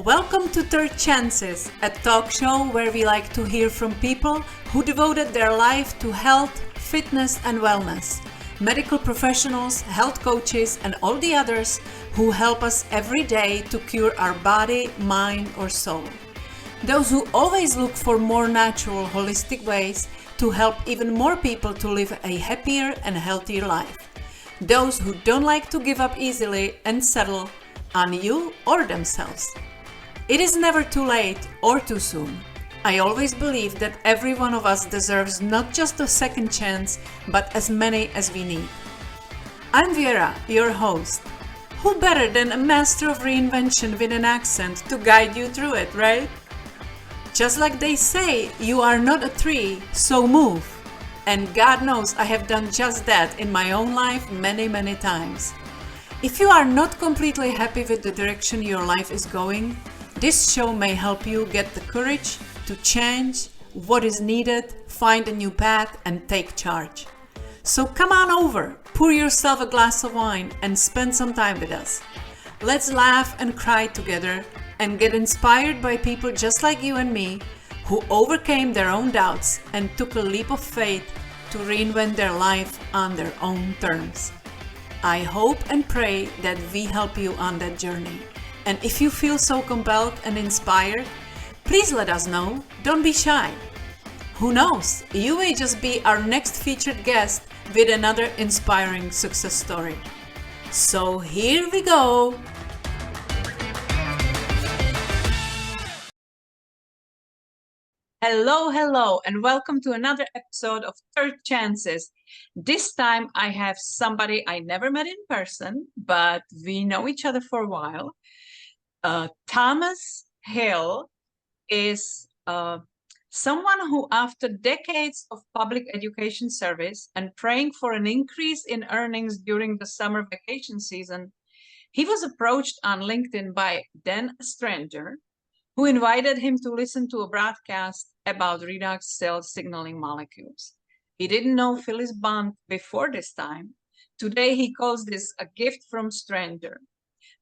Welcome to Third Chances, a talk show where we like to hear from people who devoted their life to health, fitness, and wellness. Medical professionals, health coaches, and all the others who help us every day to cure our body, mind, or soul. Those who always look for more natural, holistic ways to help even more people to live a happier and healthier life. Those who don't like to give up easily and settle on you or themselves. It is never too late or too soon. I always believe that every one of us deserves not just a second chance, but as many as we need. I'm Vera, your host. Who better than a master of reinvention with an accent to guide you through it, right? Just like they say, you are not a tree, so move. And God knows I have done just that in my own life many times. If you are not completely happy with the direction your life is going, this show may help you get the courage to change what is needed, find a new path, and take charge. So come on over, pour yourself a glass of wine, and spend some time with us. Let's laugh and cry together and get inspired by people just like you and me who overcame their own doubts and took a leap of faith to reinvent their life on their own terms. I hope and pray that we help you on that journey. And if you feel so compelled and inspired, please let us know. Don't be shy. Who knows? You may just be our next featured guest with another inspiring success story. So here we go. Hello, and welcome to another episode of Third Chances. This time I have somebody I never met in person, but we know each other for a while. Thomas Hill is someone who, after decades of public education service and praying for an increase in earnings during the summer vacation season, he was approached on LinkedIn by then a stranger who invited him to listen to a broadcast about redox cell signaling molecules. He didn't know Phyllis Bond before this time. Today he calls this a gift from stranger.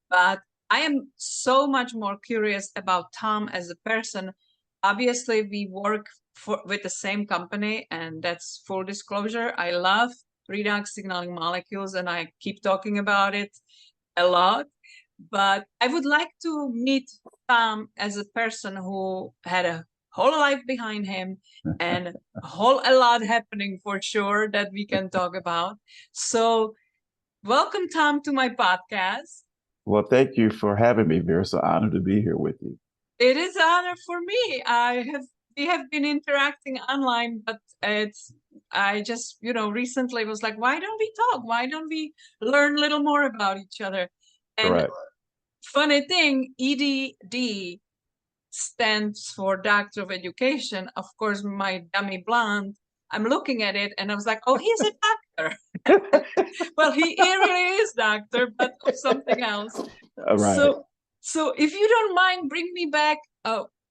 But I am so much more curious about Tom as a person. Obviously, we work with the same company, and that's full disclosure. I love redox signaling molecules, and I keep talking about it a lot. But I would like to meet Tom as a person who had a whole life behind him and a lot happening for sure that we can talk about. So welcome, Tom, to my podcast. Well, thank you for having me, Vera. It's an honor to be here with you. It is an honor for me. We have been interacting online, but I just, recently was like, why don't we talk? Why don't we learn a little more about each other? And Correct. Funny thing, EDD stands for Doctor of Education. Of course, my dummy blonde, I'm looking at it and I was like, oh, he's a doctor. Well, he really is doctor, but of something else. Right. So if you don't mind, bring me back.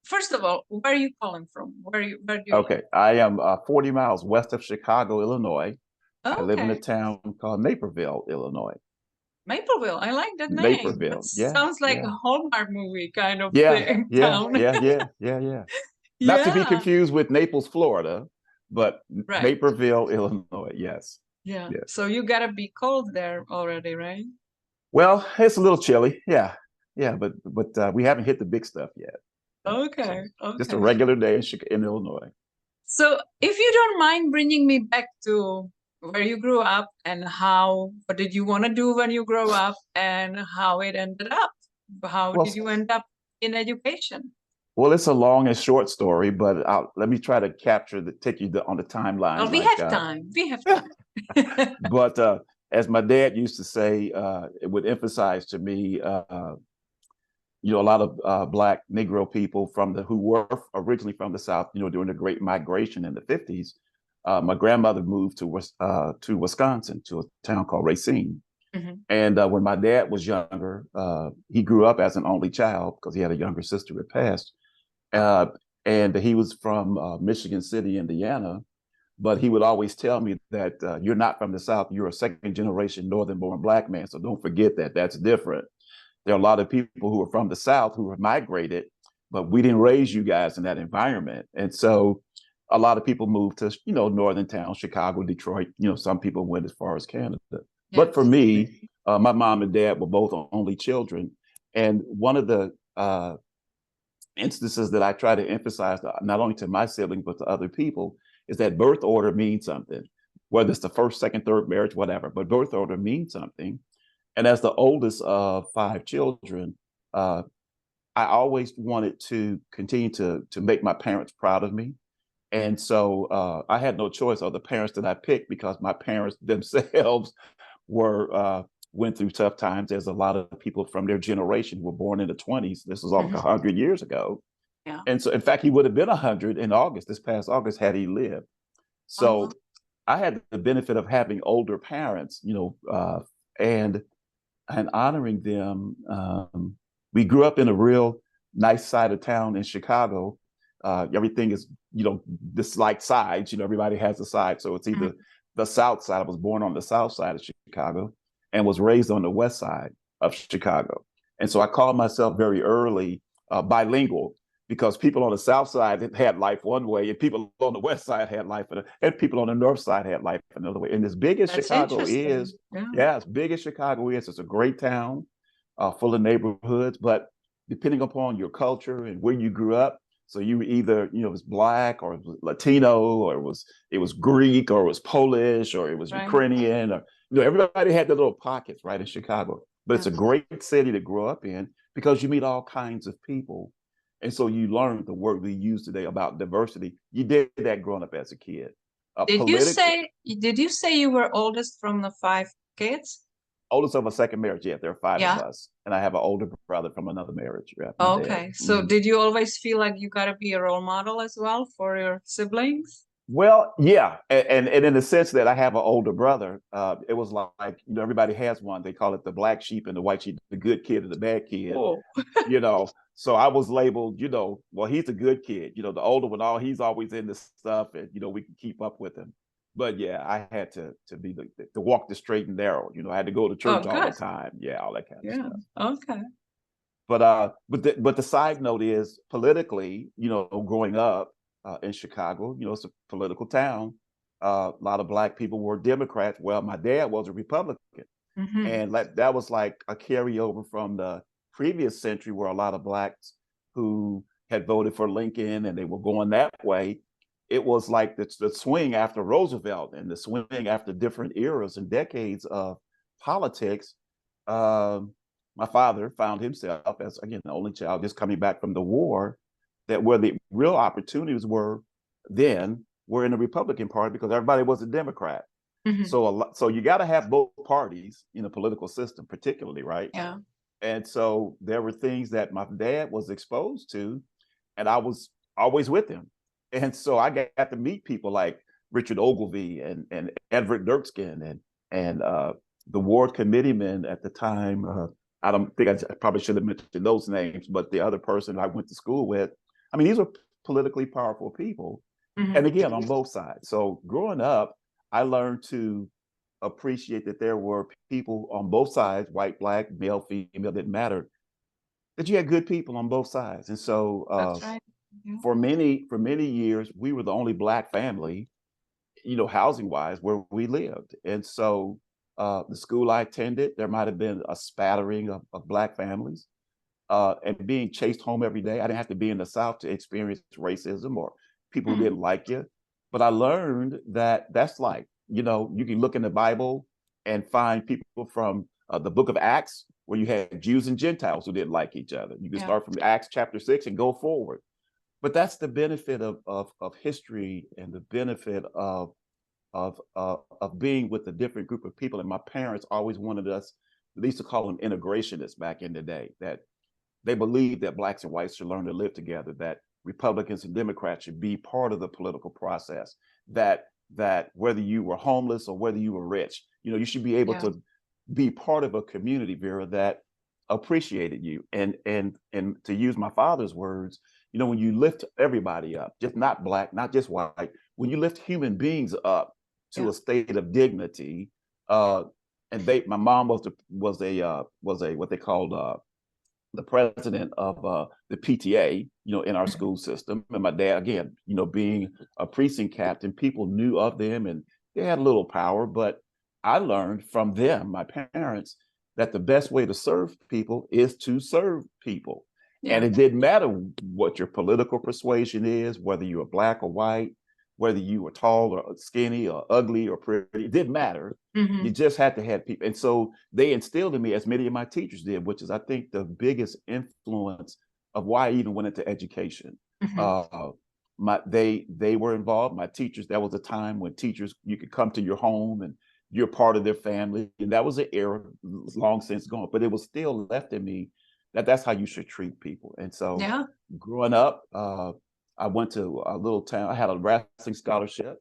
First of all, where are you calling from? Where do you Okay, live? I am 40 miles west of Chicago, Illinois. Okay. I live in a town called Naperville, Illinois. Mapleville, I like that name. Naperville, yeah. Sounds like a Hallmark movie kind of thing. Yeah. Not to be confused with Naples, Florida, but right. Naperville, Illinois, yes. Yeah. So you gotta be cold there already, right? Well, it's a little chilly, yeah, but we haven't hit the big stuff yet. Okay. Just a regular day in Illinois. So if you don't mind bringing me back to where you grew up and what did you want to do when you grow up and how it ended up? How did you end up in education? Well, it's a long and short story, but let me try to take you on the timeline. Well, we have time. But as my dad used to say, it would emphasize to me, a lot of Black Negro people who were originally from the South, during the Great Migration in the 50s. My grandmother moved to Wisconsin, to a town called Racine. Mm-hmm. And when my dad was younger, he grew up as an only child because he had a younger sister who had passed. And he was from Michigan City, Indiana. But he would always tell me that you're not from the South. You're a second generation Northern born Black man. So don't forget that. That's different. there are a lot of people who are from the South who have migrated, but we didn't raise you guys in that environment. And so a lot of people moved to, northern towns, Chicago, Detroit. Some people went as far as Canada. But for me, my mom and dad were both only children. And one of the instances that I try to emphasize, not only to my siblings, but to other people, is that birth order means something, whether it's the first, second, third marriage, whatever, but birth order means something. And as the oldest of 5 children, I always wanted to continue to make my parents proud of me. And so I had no choice of the parents that I picked, because my parents themselves went through tough times, as a lot of people from their generation were born in the 20s. This was over 100 years ago. Yeah. And so, in fact, he would have been 100 in August, this past August, had he lived. So I had the benefit of having older parents, and honoring them. We grew up in a real nice side of town in Chicago. Everything is, this like sides, everybody has a side. So it's either the South side. I was born on the South side of Chicago and was raised on the West side of Chicago. And so I called myself very early bilingual, because people on the South side had life one way, and people on the West side had life, and people on the North side had life another way. And as big as Chicago is, as big as Chicago is, it's a great town, full of neighborhoods, but depending upon your culture and where you grew up, so you were either, it was Black, or it was Latino, or it was Greek, or it was Polish, or it was Ukrainian, or, everybody had their little pockets, right, in Chicago. But it's a great city to grow up in, because you meet all kinds of people. And so you learn the word we use today about diversity. You did that growing up as a kid. Did you say you were oldest from the 5 kids? Oldest of a second marriage. Yeah, there are 5 of us. And I have an older brother from another marriage. Yeah, okay. So did you always feel like you got to be a role model as well for your siblings? Well, yeah. And in the sense that I have an older brother, it was like, everybody has one. They call it the black sheep and the white sheep, the good kid and the bad kid. So I was labeled, well, he's a good kid. The older one, he's always in this stuff, and, we can keep up with him. But yeah, I had to be to walk the straight and narrow. I had to go to church all the time. Yeah, all that kind of stuff. Okay. But the side note is, politically, growing up in Chicago, it's a political town. A lot of Black people were Democrats. Well, my dad was a Republican, and that was like a carryover from the previous century, where a lot of Blacks who had voted for Lincoln and they were going that way. It was like the swing after Roosevelt, and the swing after different eras and decades of politics. My father found himself as, again, the only child just coming back from the war, that where the real opportunities were then were in the Republican Party, because everybody was a Democrat. So you got to have both parties in the political system, particularly, right? Yeah. And so there were things that my dad was exposed to, and I was always with him. And so I got to meet people like Richard Ogilvie and Everett Dirksen and the ward committeeman at the time. I don't think I probably should have mentioned those names, but the other person I went to school with. I mean, these were politically powerful people, and again, on both sides. So growing up, I learned to appreciate that there were people on both sides, white, Black, male, female, didn't matter, that you had good people on both sides. And so That's right. for many years, we were the only Black family, housing wise, where we lived. And so the school I attended, there might have been a spattering of Black families, and being chased home every day. I didn't have to be in the South to experience racism or people who didn't like you. But I learned that that's like, you can look in the Bible and find people from the book of Acts, where you had Jews and Gentiles who didn't like each other. You can start from Acts chapter 6 and go forward. But that's the benefit of history, and the benefit of being with a different group of people. And my parents always wanted us, they used to call them integrationists back in the day, that they believed that Blacks and whites should learn to live together, that Republicans and Democrats should be part of the political process, that whether you were homeless or whether you were rich, you should be able to be part of a community, Vera, that appreciated you. And to use my father's words, when you lift everybody up, just not Black, not just white, when you lift human beings up to a state of dignity, and my mom was a what they called the president of the PTA, in our school system. And my dad, again, being a precinct captain, people knew of them and they had a little power. But I learned from them, my parents, that the best way to serve people is to serve people. And it didn't matter what your political persuasion is, whether you were black or white, whether you were tall or skinny or ugly or pretty, it didn't matter. You just had to have people. And so they instilled in me, as many of my teachers did, which is, I think, the biggest influence of why I even went into education. They were involved, my teachers. That was a time when teachers, you could come to your home and you're part of their family. And that was an era long since gone, but it was still left in me that that's how you should treat people. And so growing up, I went to a little town. I had a wrestling scholarship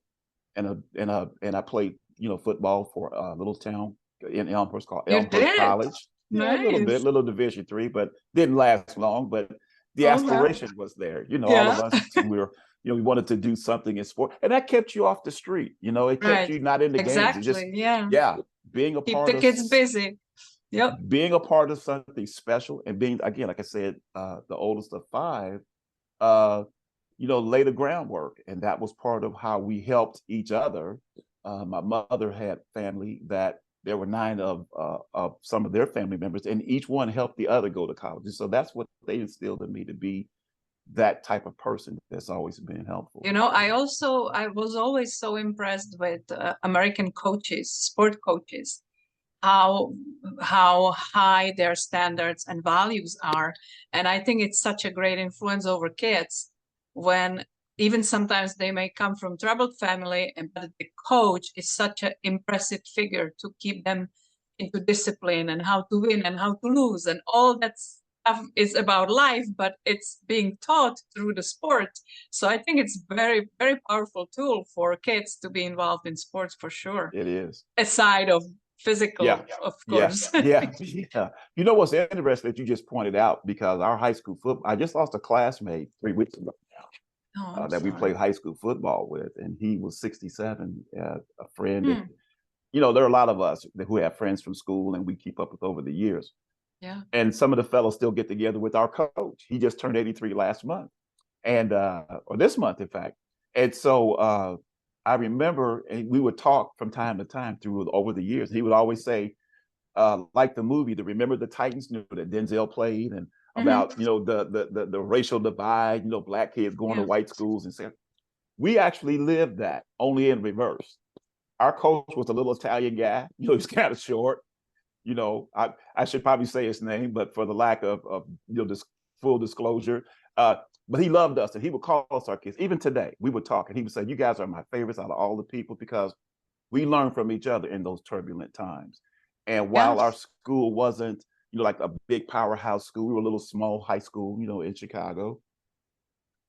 and I played, football for a little town in Elmhurst called Elmhurst College. Nice. A little bit, little Division III, but didn't last long. But the aspiration was there. All of us, we wanted to do something in sport, and that kept you off the street. It kept you not in the games. It just, being a part of keep the kids busy. Being a part of something special, and being, again, like I said, the oldest of five, lay the groundwork, and that was part of how we helped each other. My mother had family that there were 9 of some of their family members, and each one helped the other go to college. And so that's what they instilled in me, to be that type of person that's always been helpful. I was always so impressed with American coaches, sport coaches, how high their standards and values are. And I think it's such a great influence over kids when even sometimes they may come from troubled family, but the coach is such an impressive figure to keep them into discipline and how to win and how to lose, and all that stuff is about life, but it's being taught through the sport. So I think it's very, very powerful tool for kids to be involved in sports, for sure. It is. Aside of physical, of course. You know what's interesting that you just pointed out, because our high school football, I just lost a classmate 3 weeks ago that we played high school football with, and he was 67, a friend. And, there are a lot of us who have friends from school and we keep up with over the years. And some of the fellows still get together with our coach. He just turned 83 last month, and or this month, in fact. And so I remember, and we would talk from time to time over the years. He would always say, like the movie, to Remember the Titans, that Denzel played, and about the racial divide, black kids going to white schools, and saying, we actually lived that, only in reverse. Our coach was a little Italian guy. He's kind of short. I should probably say his name, but for the lack of this full disclosure, but he loved us, and he would call us our kids. Even today, we would talk, and he would say, "You guys are my favorites out of all the people," because we learned from each other in those turbulent times. And while our school wasn't, like a big powerhouse school, we were a little small high school, in Chicago.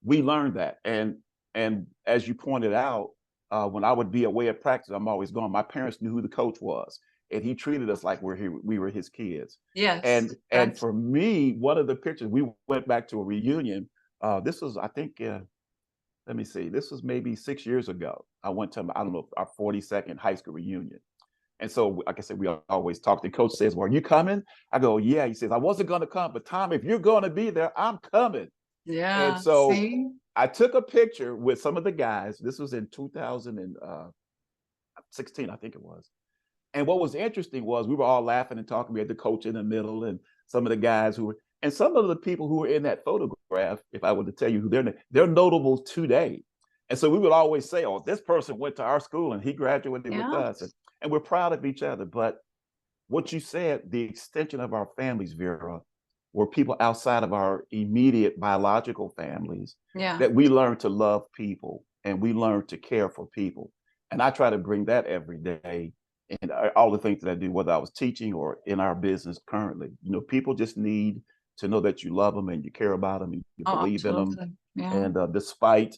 We learned that, and as you pointed out, when I would be away at practice, I'm always gone. My parents knew who the coach was, and he treated us like we were his kids. And for me, one of the pictures, we went back to a reunion. This was, I think, let me see, this was maybe 6 years ago. I went to, I don't know, our 42nd high school reunion. And so, like I said, we always talk. The coach says, "Well, are you coming?" I go, "Yeah." He says, "I wasn't going to come, but Tom, if you're going to be there, I'm coming." And so I took a picture with some of the guys. This was in 2016, I think it was. And what was interesting was we were all laughing and talking. We had the coach in the middle and some of the guys who were, and some of the people who were in that photograph, if I were to tell you who they're notable today. And so we would always say, "Oh, this person went to our school and he graduated with us." And we're proud of each other. But what you said, the extension of our families, Vera, were people outside of our immediate biological families, that we learn to love people and we learn to care for people. And I try to bring that every day in all the things that I do, whether I was teaching or in our business currently. People just need to know that you love them and you care about them and you believe in them. And despite,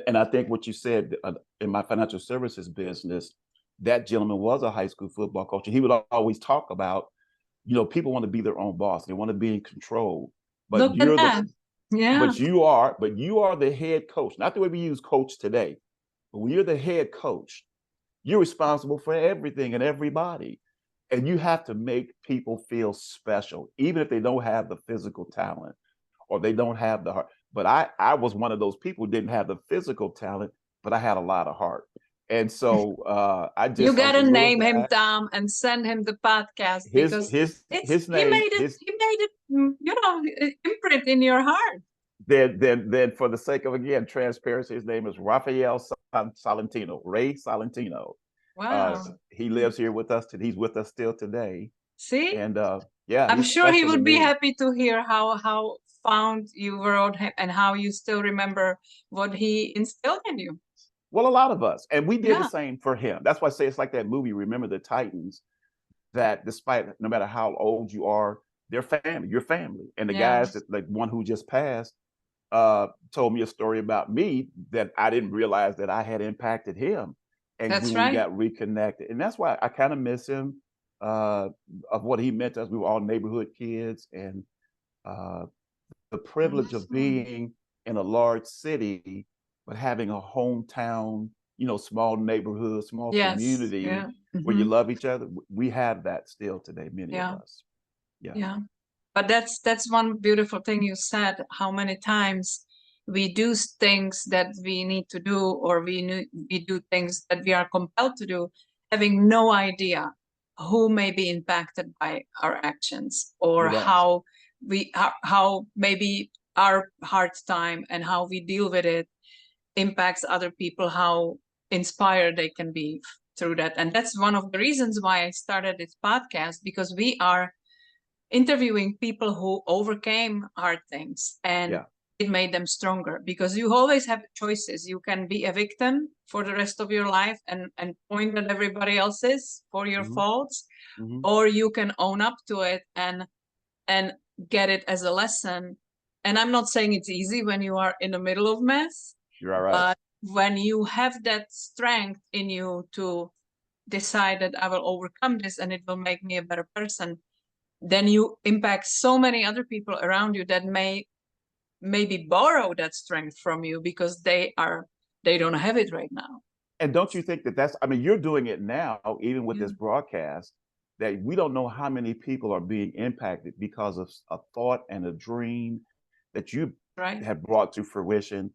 and I think what you said in my financial services business, that gentleman was a high school football coach. And he would always talk about, people want to be their own boss. They want to be in control. But you are the head coach. Not the way we use coach today, but when you're the head coach, you're responsible for everything and everybody. And you have to make people feel special, even if they don't have the physical talent or they don't have the heart. But I was one of those people who didn't have the physical talent, but I had a lot of heart. And so You I was a gotta little name him, guy. Tom, and send him the podcast His because his it's his name his he made it, you know, imprint in your heart. then for the sake of again transparency, his name is Rafael Salentino, Ray Salentino. Wow. He lives here with us. He's with us still today. See, And yeah, I'm he's sure he special to would be me. happy to hear how fond you were on him and how you still remember what he instilled in you. Well, a lot of us, and we did the Yeah, same for him. That's why I say it's like that movie, Remember the Titans, that despite no matter how old you are, they're family, your family. And the yeah, guys that like one who just passed told me a story about me that I didn't realize that I had impacted him. And that's when we right. got reconnected, and that's why I kind of miss him uh, of what he meant to us. We were all neighborhood kids, and uh, the privilege of Mhm. being in a large city, but having a hometown, small neighborhood, small Yes, community yeah, where you love each other. We have that still today, many of yeah, us. Yeah. yeah. But that's one beautiful thing you said. How many times we do things that we need to do, or we do things that we are compelled to do, having no idea who may be impacted by our actions, or You're right. how maybe our hard time and how we deal with it impacts other people, how inspired they can be through that. And that's one of the reasons why I started this podcast, because we are interviewing people who overcame hard things and Yeah. it made them stronger, because you always have choices. You can be a victim for the rest of your life and point at everybody else's for your Hmm. faults, Hmm. or you can own up to it and get it as a lesson. And I'm not saying it's easy when you are in the middle of mess, You're all right. but when you have that strength in you to decide that I will overcome this and it will make me a better person, then you impact so many other people around you that may maybe borrow that strength from you because they don't have it right now. And don't you think that I mean, you're doing it now, even with Yeah. this broadcast, that we don't know how many people are being impacted because of a thought and a dream that you Right. have brought to fruition.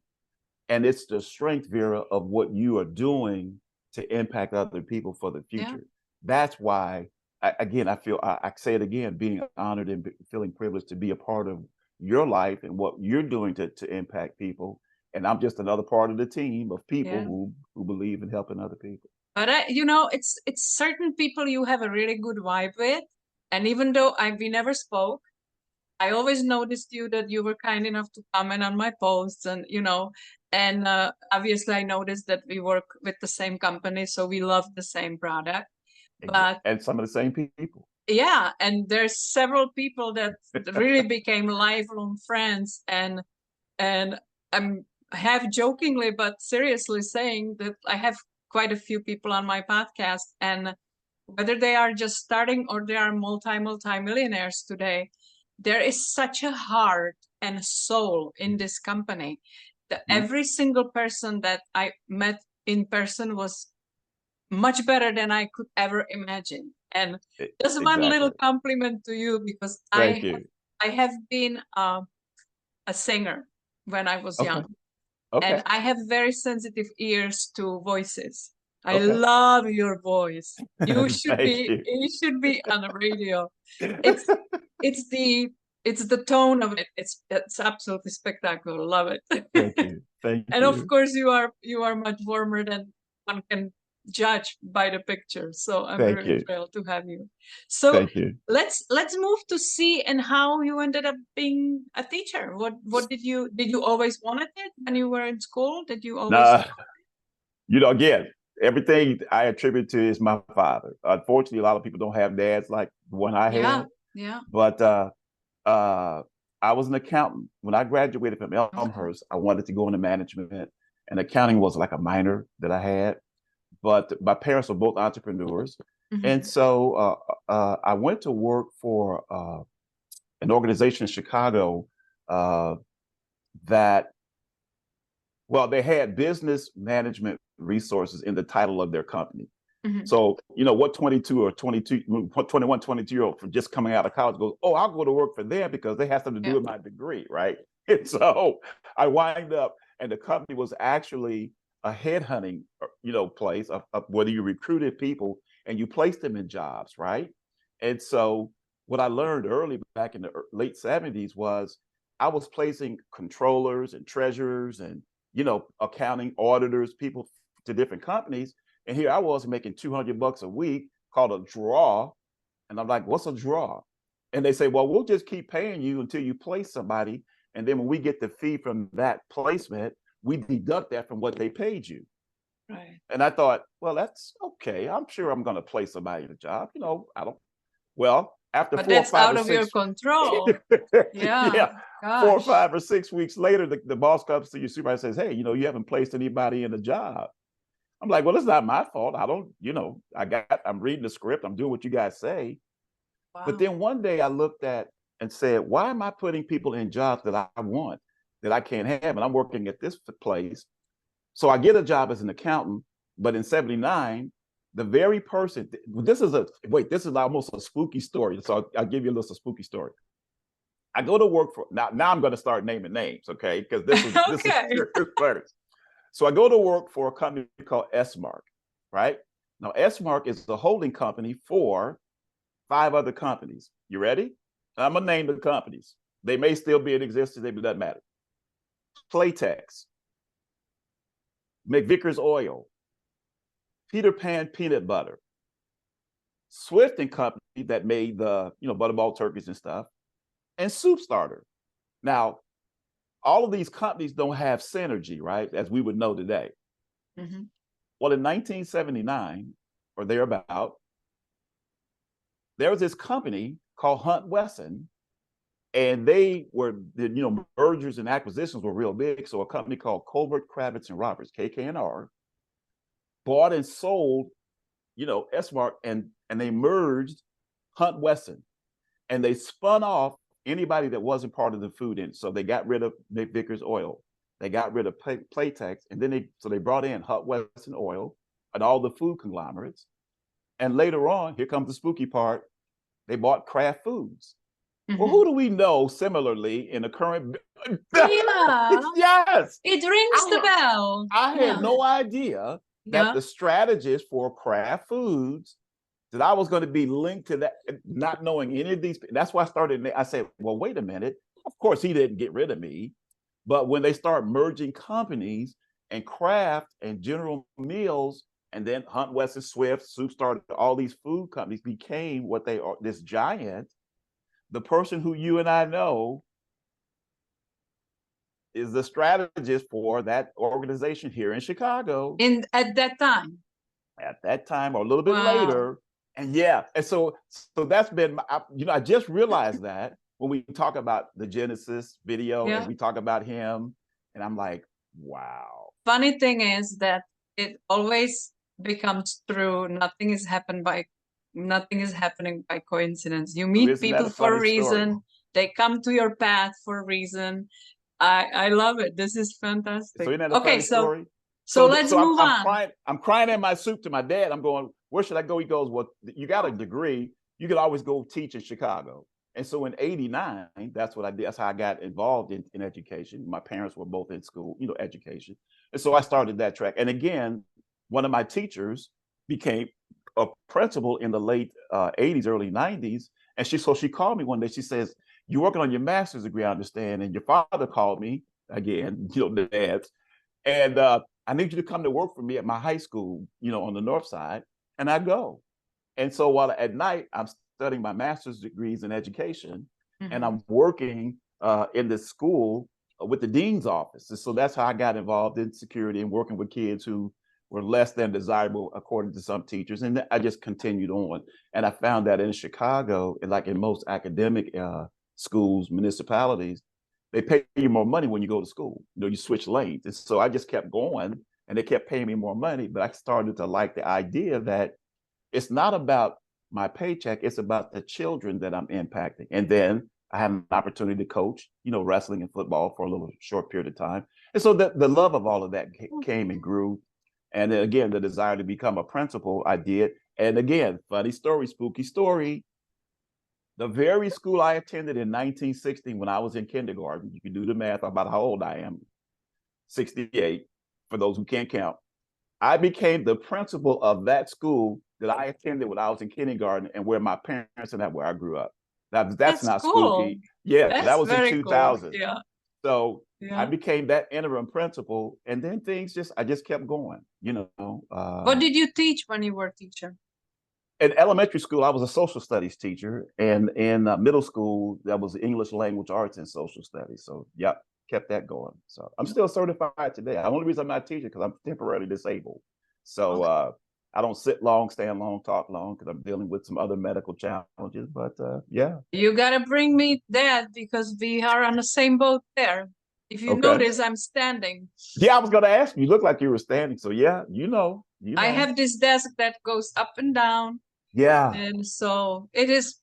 And it's the strength, Vera, of what you are doing to impact other people for the Yeah. future. That's why, again, I say it again, being honored and feeling privileged to be a part of your life and what you're doing to impact people. And I'm just another part of the team of people Yeah. who believe in helping other people. But it's certain people you have a really good vibe with, and even though we never spoke, I always noticed that you were kind enough to comment on my posts, and obviously I noticed that we work with the same company, so we love the same product. But And some of the same people. yeah, and there's several people that really became lifelong friends, and I'm half jokingly but seriously saying that I have quite a few people on my podcast, and whether they are just starting or they are multi-millionaires today, there is such a heart and soul in this company that every single person that I met in person was much better than I could ever imagine. And just one little Exactly. compliment to you, because Thank you. I have been a singer when I was Okay. young, and Okay. I have very sensitive ears to voices. I Okay. love your voice. Thank you. You should be on the radio. It's it's the it's the tone of it. It's absolutely spectacular. Love it. Thank you. Thank And of you. course you are much warmer than one can judge by the picture. So I'm Thank very you. thrilled to have you. So Thank you. let's move to see and how you ended up being a teacher. What did you always wanted it when you were in school? Did you always? Nah, again, everything I attribute to is my father. Unfortunately, a lot of people don't have dads like the one I Yeah, had, yeah. but uh, I was an accountant. When I graduated from Okay. Elmhurst, I wanted to go into management, and accounting was like a minor that I had. But my parents were both entrepreneurs. And Mhm. so I went to work for an organization in Chicago uh, that, well, they had business management resources in the title of their company. So, what 22 or 22, 21, 22-year-old from just coming out of college goes, oh, I'll go to work for them because they have something to do with my degree, right? And so I wind up, and the company was actually a headhunting, place of whether you recruited people and you placed them in jobs, right? And so what I learned early back in the late 70s was I was placing controllers and treasurers and, accounting auditors, people to different companies. And here I was making $200 a week called a draw. And I'm like, what's a draw? And they say, well, we'll just keep paying you until you place somebody. And then when we get the fee from that placement, we deduct that from what they paid you. Right. And I thought, well, that's okay. I'm sure I'm going to place somebody in a job. Well, after But 4 or that's 5 out or of your 6 control. Yeah. yeah, 4 or Gosh. 5 or 6 weeks later, the boss comes to your supervisor and says, hey, you haven't placed anybody in a job. I'm like, well, it's not my fault. I don't, I'm reading the script. I'm doing what you guys say. Wow. But then one day I looked at and said, why am I putting people in jobs that I want, that I can't have? And I'm working at this place. So I get a job as an accountant, but in 79, the very person, this is almost a spooky story. So I'll give you a little spooky story. I go to work for, now I'm going to start naming names, okay? Because this is first. So I go to work for a company called S-Mark, right? Now, S-Mark is the holding company for 5 other companies. You ready? I'm going to name the companies. They may still be in existence, it doesn't matter. Playtex, McVickers Oil, Peter Pan Peanut Butter, Swift and Company that made the, Butterball turkeys and stuff, and Soup Starter. Now, all of these companies don't have synergy, right? As we would know today. Mm-hmm. Well, in 1979 or thereabout, there was this company called Hunt Wesson, and they were, mergers and acquisitions were real big. So a company called Colbert, Kravitz, and Roberts, KK&R, bought and sold, S-Mark, and they merged Hunt Wesson, and they spun off anybody that wasn't part of the food industry. So they got rid of McVickers Oil, they got rid of Playtex, and then they brought in Hunt Wesson Oil and all the food conglomerates. And later on, here comes the spooky part, they bought Kraft Foods. Mm-hmm. Well, who do we know similarly in the current? Yeah. Yes. It rings the bell. I had no idea that the strategist for Kraft Foods, that I was going to be linked to that, not knowing any of these. That's why I said, well, wait a minute. Of course, he didn't get rid of me. But when they start merging companies, and Kraft and General Mills, and then Hunt Wesson, Swift, Soup Starter, all these food companies became what they are, this giant. The person who you and I know is the strategist for that organization here in Chicago. At that time? At that time, or a little bit later. And so that's been, I just realized that when we talk about the Genesis video and we talk about him, and I'm like, wow. Funny thing is that it always becomes true. Nothing is happening by coincidence. You meet people for a reason. Story? They come to your path for a reason. I love it. This is fantastic. So isn't that a funny story? So let's move on. I'm crying in my soup to my dad. I'm going, where should I go? He goes, well, you got a degree. You could always go teach in Chicago. And so in 89, that's what I did. That's how I got involved in education. My parents were both in school, education. And so I started that track. And again, one of my teachers became a principal in the late 80s, early 90s. And she called me one day. She says, you're working on your master's degree, I understand. And your father called me again, the dads. And I need you to come to work for me at my high school, on the north side. And I go. And so while at night, I'm studying my master's degrees in education, and I'm working in the school with the dean's office. And so that's how I got involved in security and working with kids who were less than desirable, according to some teachers. And I just continued on. And I found that in Chicago, and like in most academic schools, municipalities, they pay you more money when you go to school. You switch lanes. And so I just kept going, and they kept paying me more money. But I started to like the idea that it's not about my paycheck, it's about the children that I'm impacting. And then I had an opportunity to coach, wrestling and football for a little short period of time. And so the love of all of that came and grew. And then again, the desire to become a principal, I did. And again, funny story, spooky story. The very school I attended in 1960 when I was in kindergarten, you can do the math about how old I am, 68, for those who can't count. I became the principal of that school that I attended when I was in kindergarten and where my parents and that where I grew up. That's not cool. spooky. Yeah, That's that was in very 2000. cool. Yeah. So Yeah. I became that interim principal, and then I just kept going, you know. What did you teach when you were a teacher? In elementary school, I was a social studies teacher, and in middle school, that was English language arts and social studies. So, yep, kept that going. So I'm still certified today. The only reason I'm not teaching because I'm temporarily disabled. So I don't sit long, stand long, talk long because I'm dealing with some other medical challenges. But yeah, you gotta bring me that because we are on the same boat there. If you notice, I'm standing. Yeah, I was going to ask you. You look like you were standing. So yeah, you know. I have this desk that goes up and down. Yeah. And so it is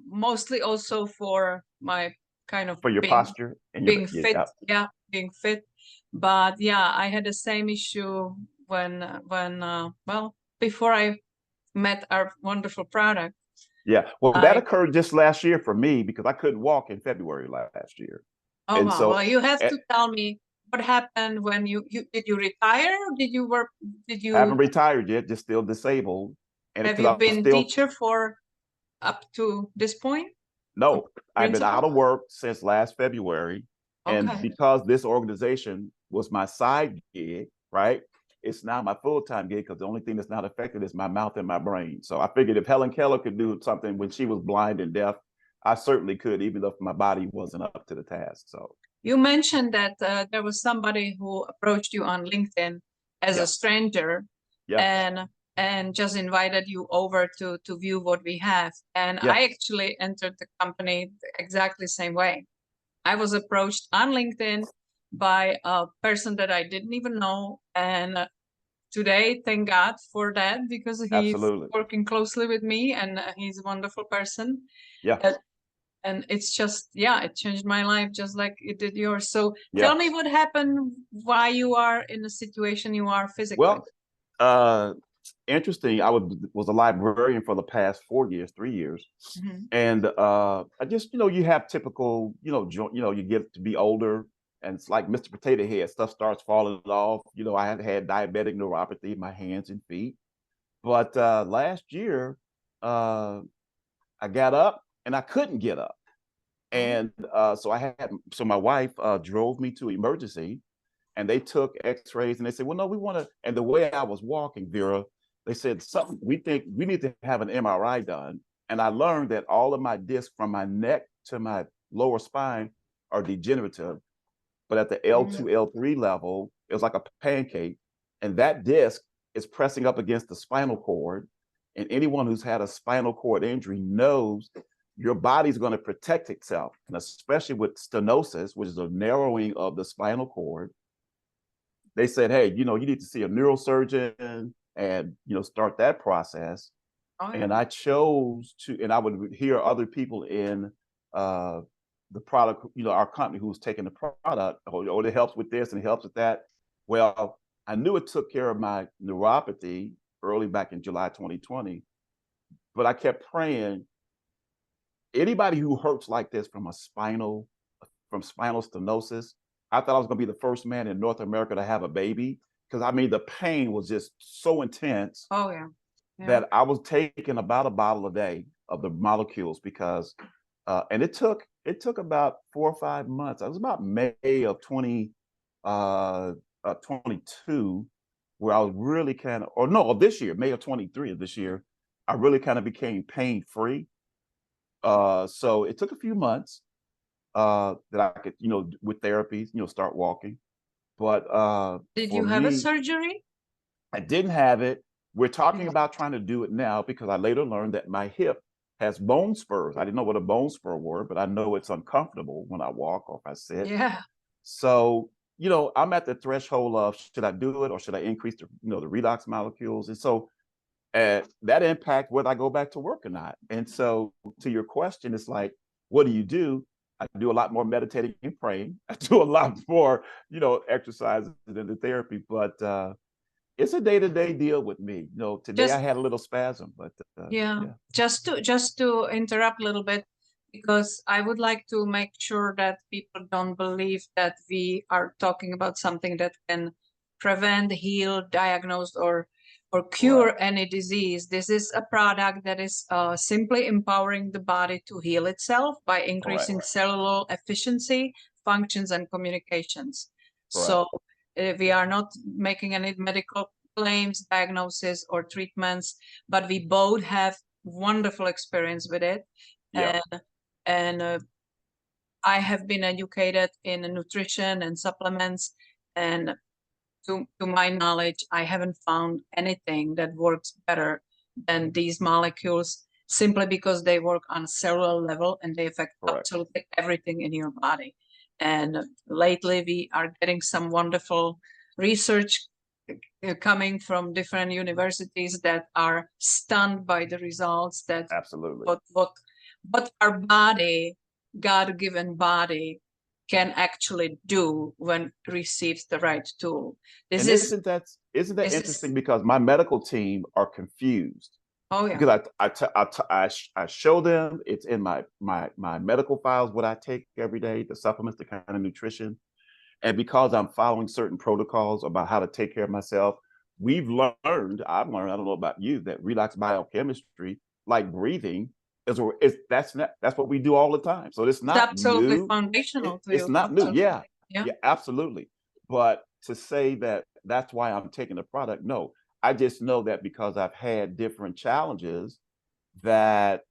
mostly also for my kind of for your posture and being fit. Yeah, being fit. But yeah, I had the same issue when well, before I met our wonderful product. Yeah, well, that occurred just last year for me because I couldn't walk in February last year. Oh, and wow. So, well, you have to tell me what happened when you did you retire? Or did you? Haven't retired yet, just still disabled. And have you been teacher for up to this point? No, I've been out of work since last February. Okay. And because this organization was my side gig, right? It's now my full-time gig because the only thing that's not affected is my mouth and my brain. So I figured if Helen Keller could do something when she was blind and deaf, I certainly could, even though my body wasn't up to the task. So you mentioned that there was somebody who approached you on LinkedIn as a stranger, and just invited you over to view what we have. And I actually entered the company exactly the same way. I was approached on LinkedIn by a person that I didn't even know. And today, thank God for that, because he's working closely with me and he's a wonderful person. Yeah. And it's just, it changed my life just like it did yours. So tell me what happened, why you are in the situation you are physically. Well, interesting. I was a librarian for the past 3 years. Mm-hmm. And I just, you have typical, you get to be older and it's like Mr. Potato Head, stuff starts falling off. I had diabetic neuropathy in my hands and feet. But last year, I got up and I couldn't get up. And so my wife drove me to emergency and they took x-rays and they said, well, no, we want to. And the way I was walking, Vera, they said, we think we need to have an MRI done. And I learned that all of my discs from my neck to my lower spine are degenerative. But at the L2, L3 level, it was like a pancake. And that disc is pressing up against the spinal cord. And anyone who's had a spinal cord injury knows your body's going to protect itself. And especially with stenosis, which is a narrowing of the spinal cord. They said, hey, you need to see a neurosurgeon and, start that process. Oh, yeah. And I chose to, and I would hear other people in the product, our company who's taking the product, oh, it helps with this and it helps with that. Well, I knew it took care of my neuropathy early back in July 2020, but I kept praying. Anybody who hurts like this from spinal stenosis, I thought I was going to be the first man in North America to have a baby because the pain was just so intense. Oh yeah. That I was taking about a bottle a day of the molecules because, and it took about 4 or 5 months. It was about May of 2022 where I was really this year, May of 23 of this year, I really kind of became pain free. So it took a few months that I could, with therapies, start walking. But did you have a surgery? I didn't have it. We're talking about trying to do it now because I later learned that my hip has bone spurs. I didn't know what a bone spur were, but I know it's uncomfortable when I walk or if I sit. Yeah. So, I'm at the threshold of should I do it or should I increase the, the redox molecules? And so that impact whether I go back to work or not. And so to your question, it's like, what do? I do a lot more meditating and praying. I do a lot more, exercises than the therapy. But it's a day-to-day deal with me. You know, today I Just had a little spasm, but yeah, yeah, just to interrupt a little bit, because I would like to make sure that people don't believe that we are talking about something that can prevent, heal, diagnose, or cure right, any disease. This is a product that is simply empowering the body to heal itself by correct, increasing cellular efficiency, functions, and communications. correct. So we are not making any medical claims, diagnosis, or treatments, but we both have wonderful experience with it. Yeah, And I have been educated in nutrition and supplements, and to my knowledge, I haven't found anything that works better than these molecules, simply because they work on a cellular level and they affect correct. absolutely everything in your body. And lately we are getting some wonderful research coming from different universities that are stunned by the results, that Absolutely. what our body, God-given body, can actually do when it receives the right tool. This And is isn't that this interesting? is Because my medical team are confused oh yeah. because I show them it's in my medical files what I take every day, the supplements, the kind of nutrition, and because I'm following certain protocols about how to take care of myself, I've learned, I don't know about you, that relax biochemistry, like breathing, that's what we do all the time. So it's It's not absolutely new. foundational to It's you. not new. Absolutely. Yeah, Yeah. yeah, absolutely. But to say that that's why I'm taking the product, no. I just know that because I've had different challenges that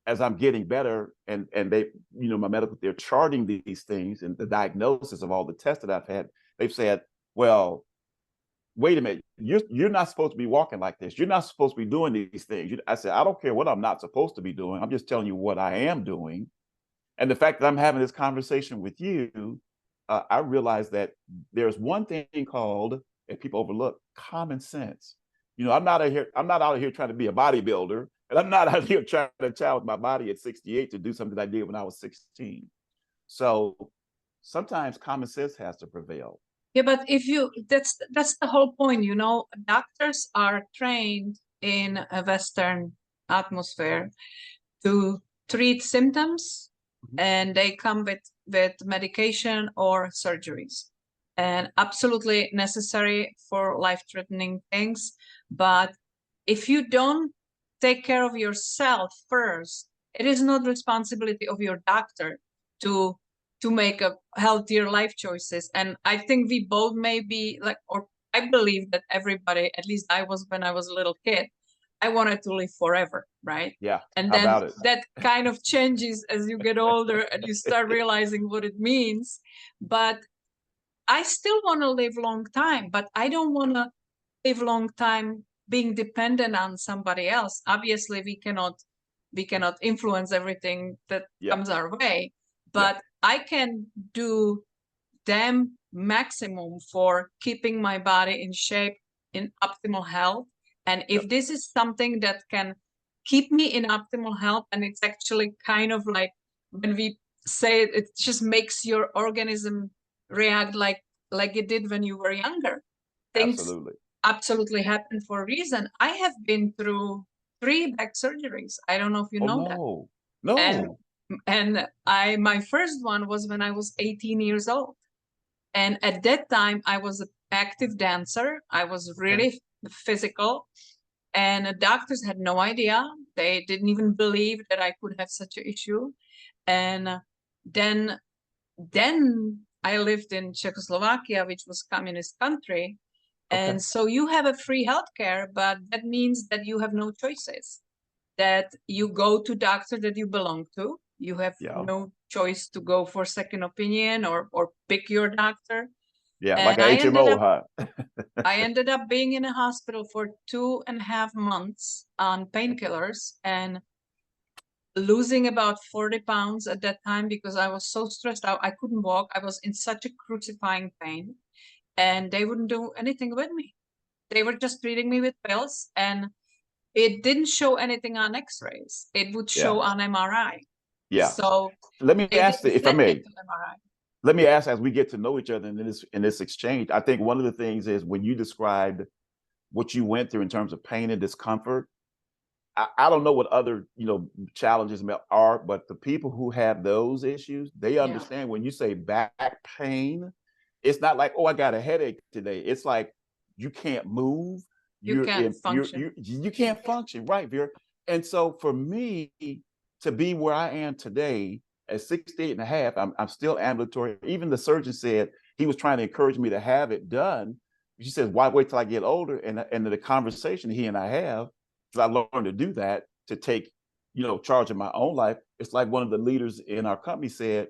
as I'm getting better and they, you know, my medical, they're charting these things and the diagnosis of all the tests that I've had, they've said, well, wait a minute, you're not supposed to be walking like this. You're not supposed to be doing these things. I said, I don't care what I'm not supposed to be doing. I'm just telling you what I am doing. And the fact that I'm having this conversation with you, I realize that there's one thing called, and people overlook, common sense. You know, I'm not out here trying to be a bodybuilder, and I'm not out here trying to challenge my body at 68 to do something I did when I was 16. So sometimes common sense has to prevail. Yeah, but if you that's the whole point, you know. Doctors are trained in a Western atmosphere to treat symptoms, Mhm. and they come with medication or surgeries, and absolutely necessary for life-threatening things. But if you don't take care of yourself first, it is not responsibility of your doctor to make a healthier life choices. And I think we both may be like, or I believe that everybody, at least I was when I was a little kid, I wanted to live forever, right? Yeah, And how then about it? that kind of changes as you get older and you start realizing what it means. But I still want to live long time, but I don't want to live long time being dependent on somebody else. Obviously, we cannot influence everything that Yeah, comes our way, yeah, but I can do damn maximum for keeping my body in shape, in optimal health. And yeah, if this is something that can keep me in optimal health, and it's actually kind of like when we say it just makes your organism react like it did when you were younger. Things absolutely. absolutely happen for a reason. I have been through 3 back surgeries. I don't know if you Oh know that. no, And no. my first one was when I was 18 years old. And at that time, I was an active dancer. I was Okay. really physical, and the doctors had no idea. They didn't even believe that I could have such an issue. And then, then I lived in Czechoslovakia, which was communist country. Okay. And so you have a free healthcare, but that means that you have no choices, that you go to doctor that you belong to. You have Yeah. no choice to go for second opinion or pick your doctor. Yeah. Like And a HMO, huh? I ended up being in a hospital for 2.5 months on painkillers and losing about 40 pounds at that time because I was so stressed out. I couldn't walk. I was in such a crucifying pain, and they wouldn't do anything with me. They were just treating me with pills, and it didn't show anything on x-rays. It would Yeah. show on MRI. Yeah. So Let me they ask didn't if I send me may. to MRI. let me ask, as we get to know each other in this exchange, I think one of the things is when you described what you went through in terms of pain and discomfort, I don't know what other, challenges are, but the people who have those issues, they understand when you say back pain, it's not like, oh, I got a headache today. It's like you can't move. You can't function. You can't function, right, Vera? And so for me to be where I am today at 68 and a half, I'm still ambulatory. Even the surgeon said he was trying to encourage me to have it done. She says, why wait till I get older? And the conversation he and I have, because I learned to do that, to take, charge of my own life. It's like one of the leaders in our company said,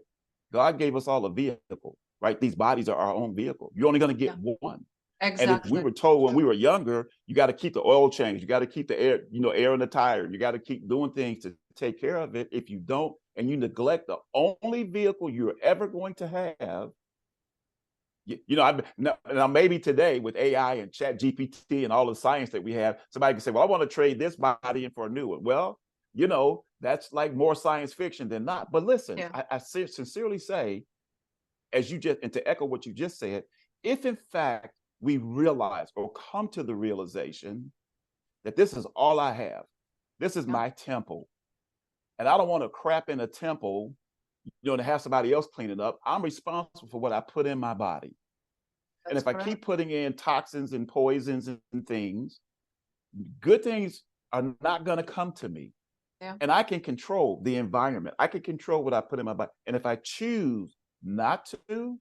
God gave us all a vehicle, right? These bodies are our own vehicle. You're only going to get one. Exactly. And if we were told when we were younger, you got to keep the oil change, you got to keep the air, air in the tire, you got to keep doing things to take care of it. If you don't, and you neglect the only vehicle you're ever going to have, now maybe today with AI and Chat GPT and all the science that we have, somebody can say, well, I want to trade this body in for a new one. Well, that's like more science fiction than not. But listen, I sincerely say, as you just, and to echo what you just said, if in fact we realize or come to the realization that this is all I have, this is my temple, and I don't want to crap in a temple, to have somebody else clean it up. I'm responsible for what I put in my body. And if I keep putting in toxins and poisons and things, good things are not going to come to me. And I can control the environment. I can control what I put in my body. And if I choose not to,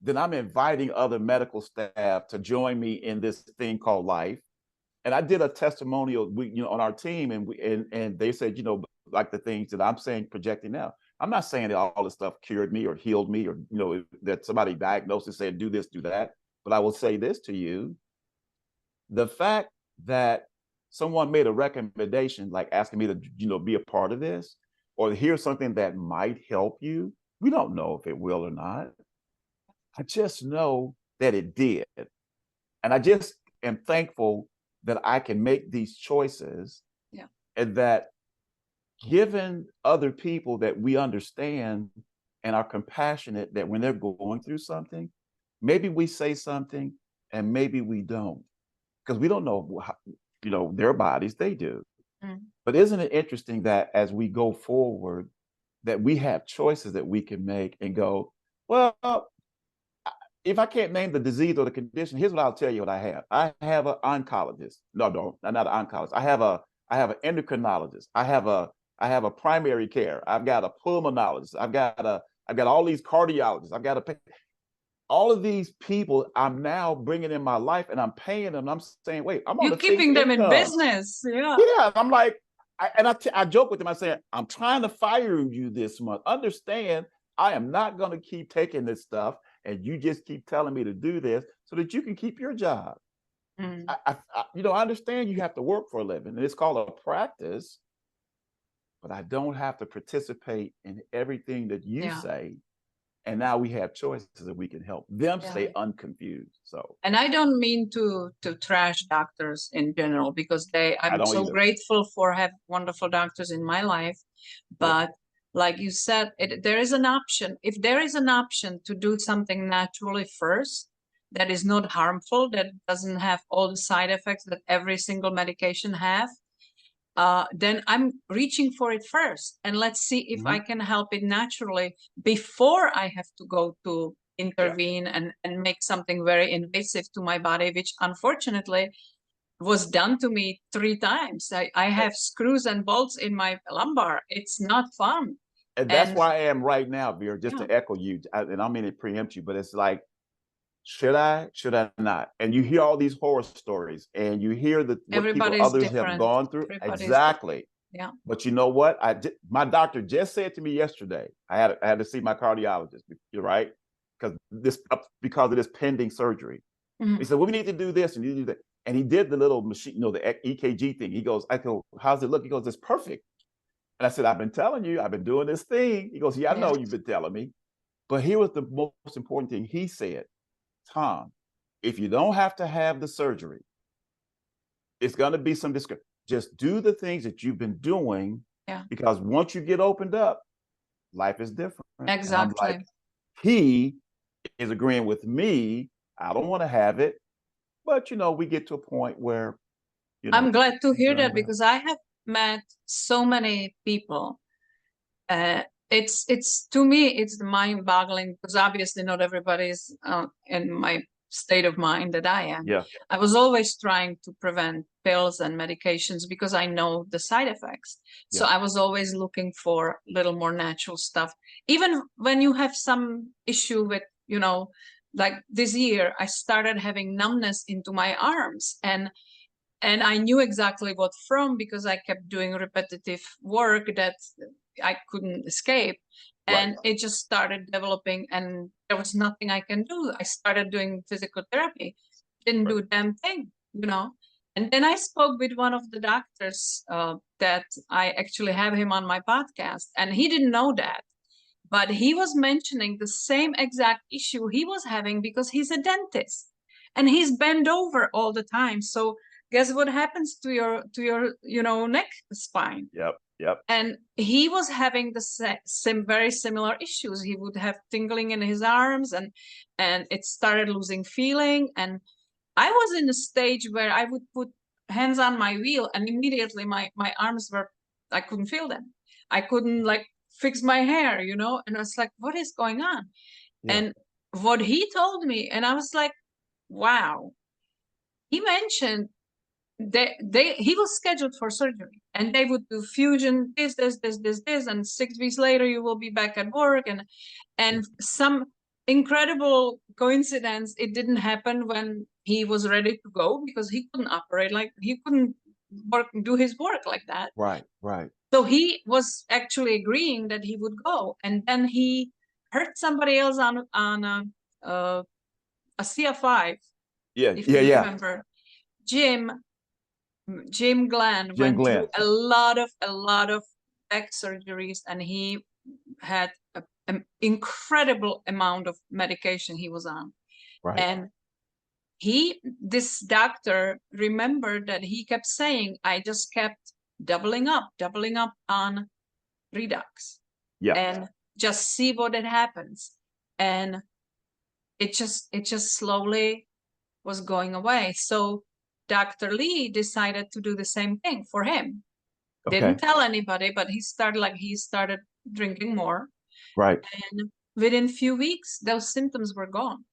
then I'm inviting other medical staff to join me in this thing called life. And I did a testimonial, on our team, and they said, like the things that I'm saying, projecting now. I'm not saying that all this stuff cured me or healed me, or that somebody diagnosed and said do this, do that. But I will say this to you: the fact that someone made a recommendation, like asking me to be a part of this, or hear something that might help you, we don't know if it will or not. I just know that it did, and I just am thankful that I can make these choices, and that given other people that we understand and are compassionate, that when they're going through something, maybe we say something and maybe we don't, because we don't know how, their bodies, they do. But isn't it interesting that as we go forward, that we have choices that we can make and go, well, if I can't name the disease or the condition, here's what I'll tell you what I have. I have an oncologist. No, not an oncologist. I have an endocrinologist. I have a primary care. I've got a pulmonologist. I've got all these cardiologists. I've got all of these people I'm now bringing in my life, and I'm paying them. I'm saying, wait, I'm on You're keeping them in business. Yeah. I'm like, I joke with them. I say, I'm trying to fire you this month. Understand, I am not going to keep taking this stuff, and you just keep telling me to do this so that you can keep your job. I understand you have to work for a living, and it's called a practice, but I don't have to participate in everything that you say. And now we have choices that we can help them stay unconfused. So, and I don't mean to trash doctors in general, because I'm so grateful for having wonderful doctors in my life. But like you said, there is an option. If there is an option to do something naturally first, that is not harmful, that doesn't have all the side effects that every single medication have, then I'm reaching for it first. And let's see if I can help it naturally before I have to go to intervene and make something very invasive to my body, which unfortunately was done to me 3 times. I have screws and bolts in my lumbar. It's not fun. And that's why I am right now, Vera, just to echo you, and I don't mean to preempt you, but it's like, should I not? And you hear all these horror stories, and you hear what others have gone through. Exactly. Yeah. But you know what? My doctor just said to me yesterday, I had to see my cardiologist. You're right, because of this pending surgery. He said, well, we need to do this and you need to do that. And he did the little machine, the EKG thing. He goes, I go, how's it look? He goes, it's perfect. And I said, I've been telling you, I've been doing this thing. He goes, yeah, I know you've been telling me. But here was the most important thing. He said, Tom, if you don't have to have the surgery, it's going to be some discomfort. Just do the things that you've been doing, because once you get opened up, life is different. Exactly. he is agreeing with me. I don't want to have it, but we get to a point where I'm glad to hear that, well. because I have met so many people. It's to me, it's mind-boggling, because obviously not everybody's in my state of mind that I am. Yeah. I was always trying to prevent pills and medications because I know the side effects. So Yeah. I was always looking for a little more natural stuff. Even when you have some issue with, like this year, I started having numbness into my arms, and I knew exactly what from, because I kept doing repetitive work that I couldn't escape. And Right. it just started developing, and there was nothing I can do. I started doing physical therapy, didn't do a damn thing, And then I spoke with one of the doctors that I actually have him on my podcast, and he didn't know that. But he was mentioning the same exact issue he was having, because he's a dentist and he's bent over all the time. So guess what happens to your neck spine? Yep. And he was having the very similar issues. He would have tingling in his arms, and it started losing feeling. And I was in a stage where I would put hands on my wheel, and immediately my arms I couldn't feel them. I couldn't fix my hair, and I was like, what is going on? Yeah. And what he told me, and I was like, wow. He mentioned he was scheduled for surgery, and they would do fusion, this, and 6 weeks later you will be back at work. And some incredible coincidence, it didn't happen when he was ready to go, because he couldn't operate, he couldn't do his work like that. Right. So he was actually agreeing that he would go, and then he heard somebody else on a CF5. Yeah. If you remember, Jim Glenn went through a lot of back surgeries, and he had an incredible amount of medication he was on. Right. And this doctor remembered that he kept saying, I just kept doubling up on Redux. Yeah. And just see what it happens. And it just slowly was going away. So Dr. Lee decided to do the same thing for him. Okay. Didn't tell anybody, but he started drinking more. Right. And within a few weeks, those symptoms were gone.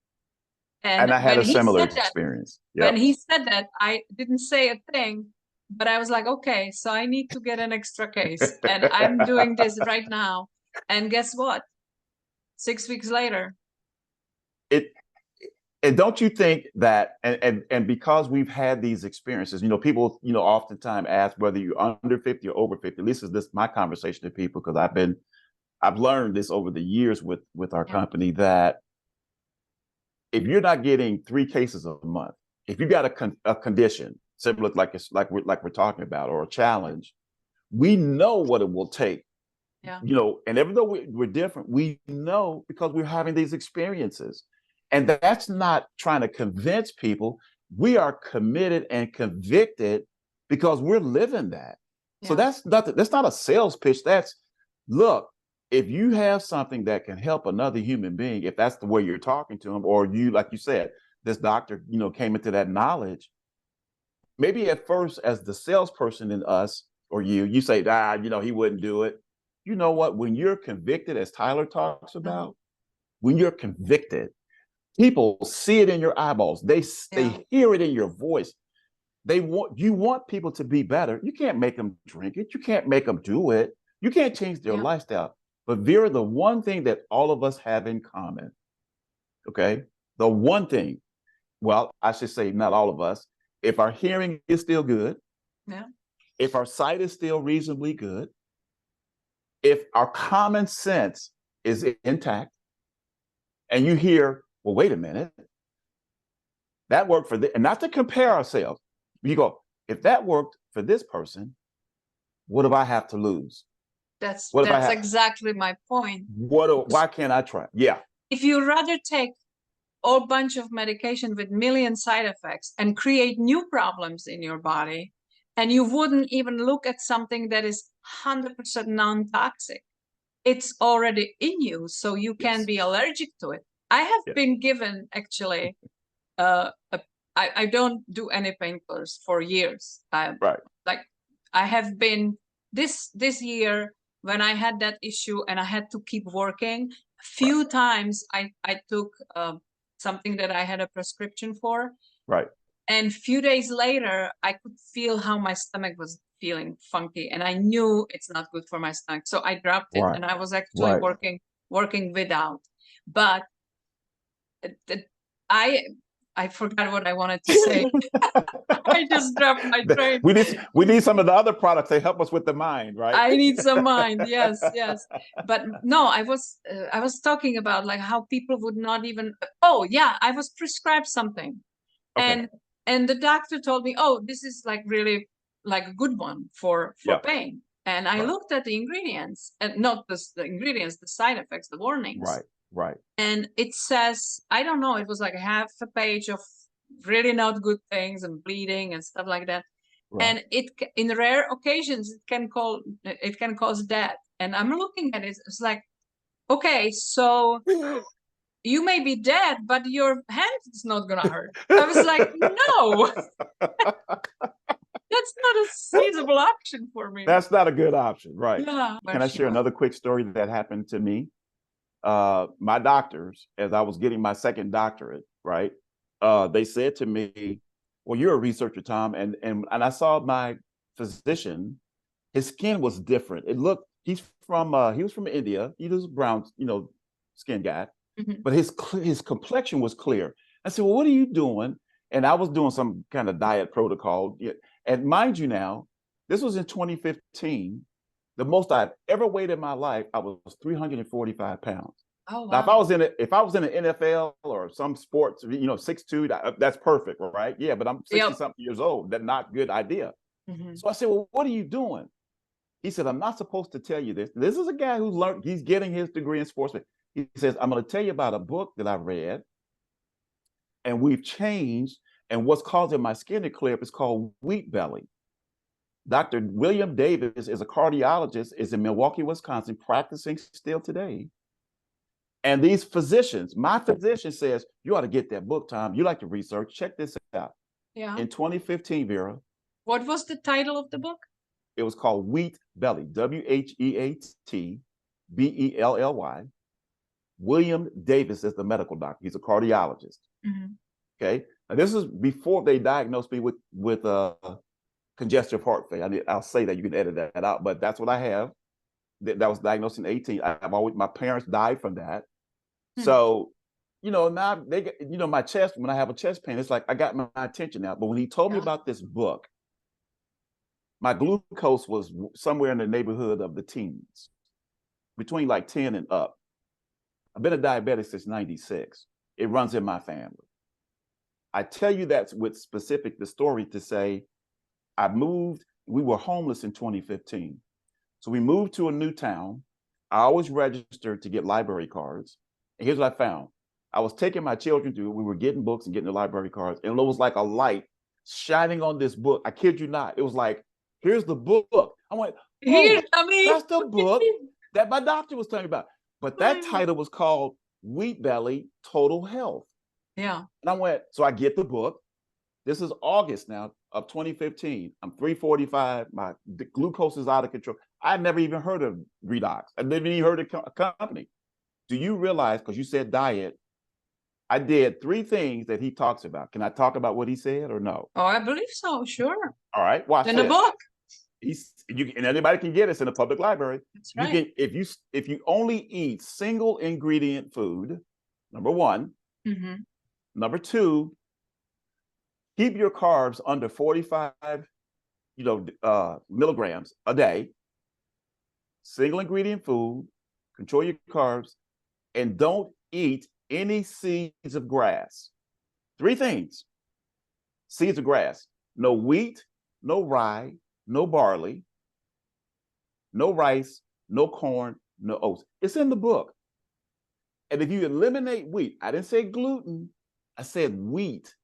And I had a similar experience. When he said that, I didn't say a thing, but I was like, okay, so I need to get an extra case. And I'm doing this right now. And guess what? 6 weeks later. And don't you think that, and because we've had these experiences, people, oftentimes ask whether you're under 50 or over 50. At least is this my conversation to people, because I've learned this over the years with our company, that if you're not getting 3 cases a month, if you got a condition similar like we're talking about, or a challenge, we know what it will take. Yeah. And even though we're different, we know, because we're having these experiences. And that's not trying to convince people. We are committed and convicted because we're living that. Yeah. So that's not a sales pitch. That's, look, if you have something that can help another human being, if that's the way you're talking to them, or you, like you said, this doctor, came into that knowledge, maybe at first as the salesperson in us, or you say, he wouldn't do it. You know what? When you're convicted, as Tyler talks about, when you're convicted, people see it in your eyeballs. They hear it in your voice. You want people to be better. You can't make them drink it. You can't make them do it. You can't change their lifestyle. But Vera, the one thing that all of us have in common, okay, the one thing, well, I should say not all of us, if our hearing is still good, if our sight is still reasonably good, if our common sense is intact, and you hear, well, wait a minute, that worked for this, and not to compare ourselves. You go, if that worked for this person, what do I have to lose? That's exactly my point. Why can't I try? Yeah. If you rather take a bunch of medication with million side effects and create new problems in your body, and you wouldn't even look at something that is 100% non-toxic, it's already in you, so you can Yes. be allergic to it. I have Yes. been given actually, I don't do any painkillers for years. Right. Like I have been this year when I had that issue and I had to keep working. A few times I took something that I had a prescription for. Right. And few days later, I could feel how my stomach was feeling funky, and I knew it's not good for my stomach. So I dropped it, Right. and I was actually Right. working without. But I forgot what I wanted to say. I just dropped my train. We need some of the other products that help us with the mind, right? I need some mind. Yes, yes. But no, I was talking about like how people would not even. Oh yeah, I was prescribed something, Okay. and the doctor told me, oh, this is like really like a good one for Yeah. pain. And I Right. looked at the ingredients, and not the ingredients, the side effects, the warnings. Right. Right. And it says, I don't know, it was like half a page of really not good things and bleeding and stuff like that. Right. And in rare occasions it can cause death. And I'm looking at it, it's like, okay, so you may be dead, but your hand is not gonna hurt. I was like, no, that's not a feasible option for me. That's not a good option, right? Yeah. Can I share another quick story that happened to me? My doctors, as I was getting my second doctorate, right? They said to me, well, you're a researcher, Tom. And I saw my physician, his skin was different. It looked, he was from India. He was brown, skin guy, but his complexion was clear. I said, well, what are you doing? And I was doing some kind of diet protocol. And mind you now, this was in 2015. The most I've ever weighed in my life, I was 345 pounds. Oh, wow. Now, if I was in the NFL or some sports, 6'2", that's perfect, right? Yeah, but I'm 60-something years old. That's not a good idea. So I said, well, what are you doing? He said, I'm not supposed to tell you this. This is a guy who's learned, he's getting his degree in sports. He says, I'm going to tell you about a book that I read, and we've changed, and what's causing my skin to clear up is called wheat belly. Dr. William Davis is a cardiologist, is in Milwaukee, Wisconsin, practicing still today. And these physicians, my physician says, you ought to get that book, Tom. You like to research. Check this out. Yeah. In 2015, Vera. What was the title of the book? It was called Wheat Belly, WHEATBELLY. William Davis is the medical doctor. He's a cardiologist. Okay. Now, this is before they diagnosed me with congestive heart failure. I'll say that, you can edit that out, but that's what I have. That was diagnosed in 18. My parents died from that. So, now they get, my chest, when I have a chest pain, it's like, I got my attention now. But when he told me about this book, my glucose was somewhere in the neighborhood of the teens, between like 10 and up. I've been a diabetic since 96. It runs in my family. I tell you that with the story to say, we were homeless in 2015. So we moved to a new town. I always registered to get library cards. And here's what I found. I was taking my children we were getting books and getting the library cards. And it was like a light shining on this book. I kid you not. It was like, here's the book. I went, that's the book that my doctor was telling me about. But that title was called Wheat Belly Total Health. Yeah. And I went, so I get the book. This is August now of 2015. I'm 345. My glucose is out of control. I never even heard of redox. I never even heard of a company. Do you realize, because you said diet, I did 3 things that he talks about. Can I talk about what he said or no? Oh, I believe so. Sure. All right. Watch in this. the book. And anybody can get it. It's in a public library. That's right. You can, if you only eat single ingredient food, number 1. Number 2, keep your carbs under 45, milligrams a day. Single ingredient food, control your carbs, and don't eat any seeds of grass. 3 things. Seeds of grass. No wheat, no rye, no barley, no rice, no corn, no oats. It's in the book. And if you eliminate wheat, I didn't say gluten, I said wheat.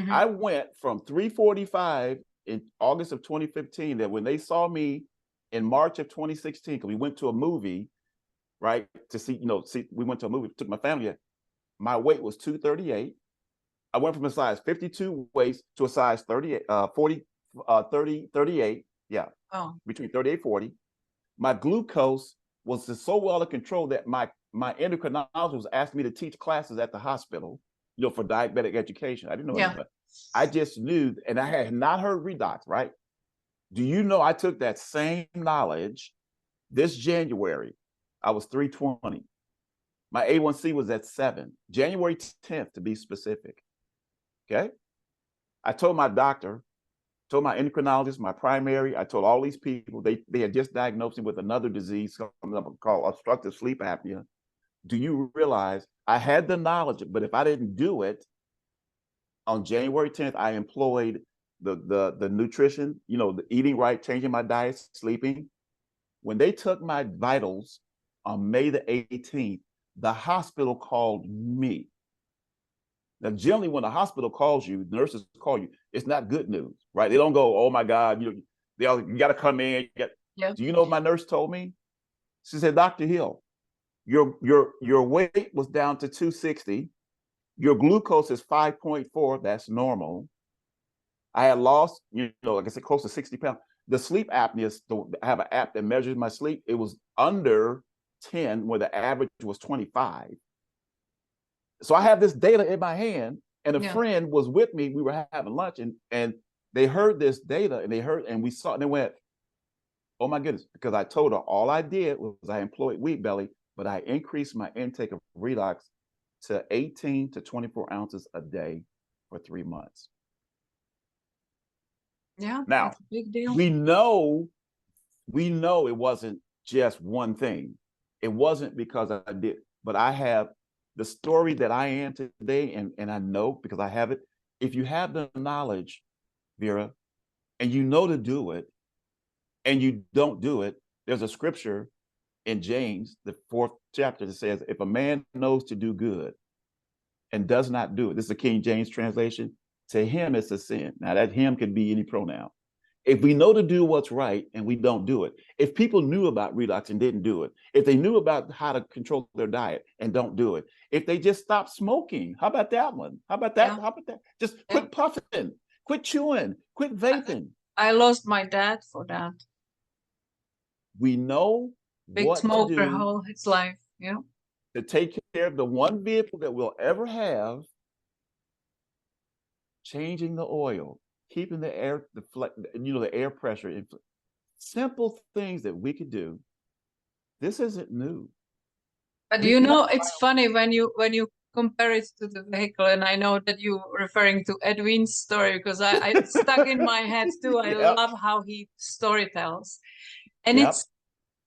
I went from 345 in August of 2015, that when they saw me in March of 2016, because we went to a movie, right? To see, we went to a movie, took my family. My weight was 238. I went from a size 52 waist to a size 38, 40, 30, 38. Yeah. Oh. Between 38, 40. My glucose was so well under control that my endocrinologist was asking me to teach classes at the hospital, for diabetic education. I didn't know anything. I just knew, and I had not heard redox, right? Do you know I took that same knowledge this January? I was 320. My A1C was at 7, January 10th to be specific. Okay. I told my doctor, told my endocrinologist, my primary, I told all these people, they had just diagnosed me with another disease called obstructive sleep apnea. Do you realize I had the knowledge, but if I didn't do it, on January 10th, I employed the nutrition, the eating right, changing my diet, sleeping. When they took my vitals on May the 18th, the hospital called me. Now, generally, when the hospital calls you, nurses call you, it's not good news, right? They don't go, oh my God, you got to come in. Do you know what my nurse told me? She said, Dr. Hill, your weight was down to 260. Your glucose is 5.4. That's normal. I had lost, like I said, close to 60 pounds. The sleep apnea, I have an app that measures my sleep. It was under 10, where the average was 25. So I have this data in my hand, and a friend was with me. We were having lunch, and they heard this data, and we saw it, and they went, oh my goodness, because I told her all I did was I employed Wheat Belly, but I increased my intake of redox to 18 to 24 ounces a day for 3 months. Yeah. Now, that's a big deal. we know it wasn't just one thing. It wasn't because I did, but I have the story that I am today, and I know because I have it. If you have the knowledge, Vera, and you know to do it, and you don't do it, there's a scripture in James, the 4th chapter, that says, if a man knows to do good and does not do it, this is the King James translation, to him it's a sin. Now that him can be any pronoun. If we know to do what's right and we don't do it, if people knew about redox and didn't do it, if they knew about how to control their diet and don't do it, if they just stopped smoking, how about that one? How about that? How about that? Just quit puffing, quit chewing, quit vaping. I lost my dad for that. We know Big what smoker to do all his life. Yeah. to take care of the one vehicle that we'll ever have, changing the oil, keeping the air, the air pressure. Simple things that we could do. This isn't new. But it's funny when you compare it to the vehicle, and I know that you're referring to Edwin's story because I stuck in my head too. I love how he story tells. And it's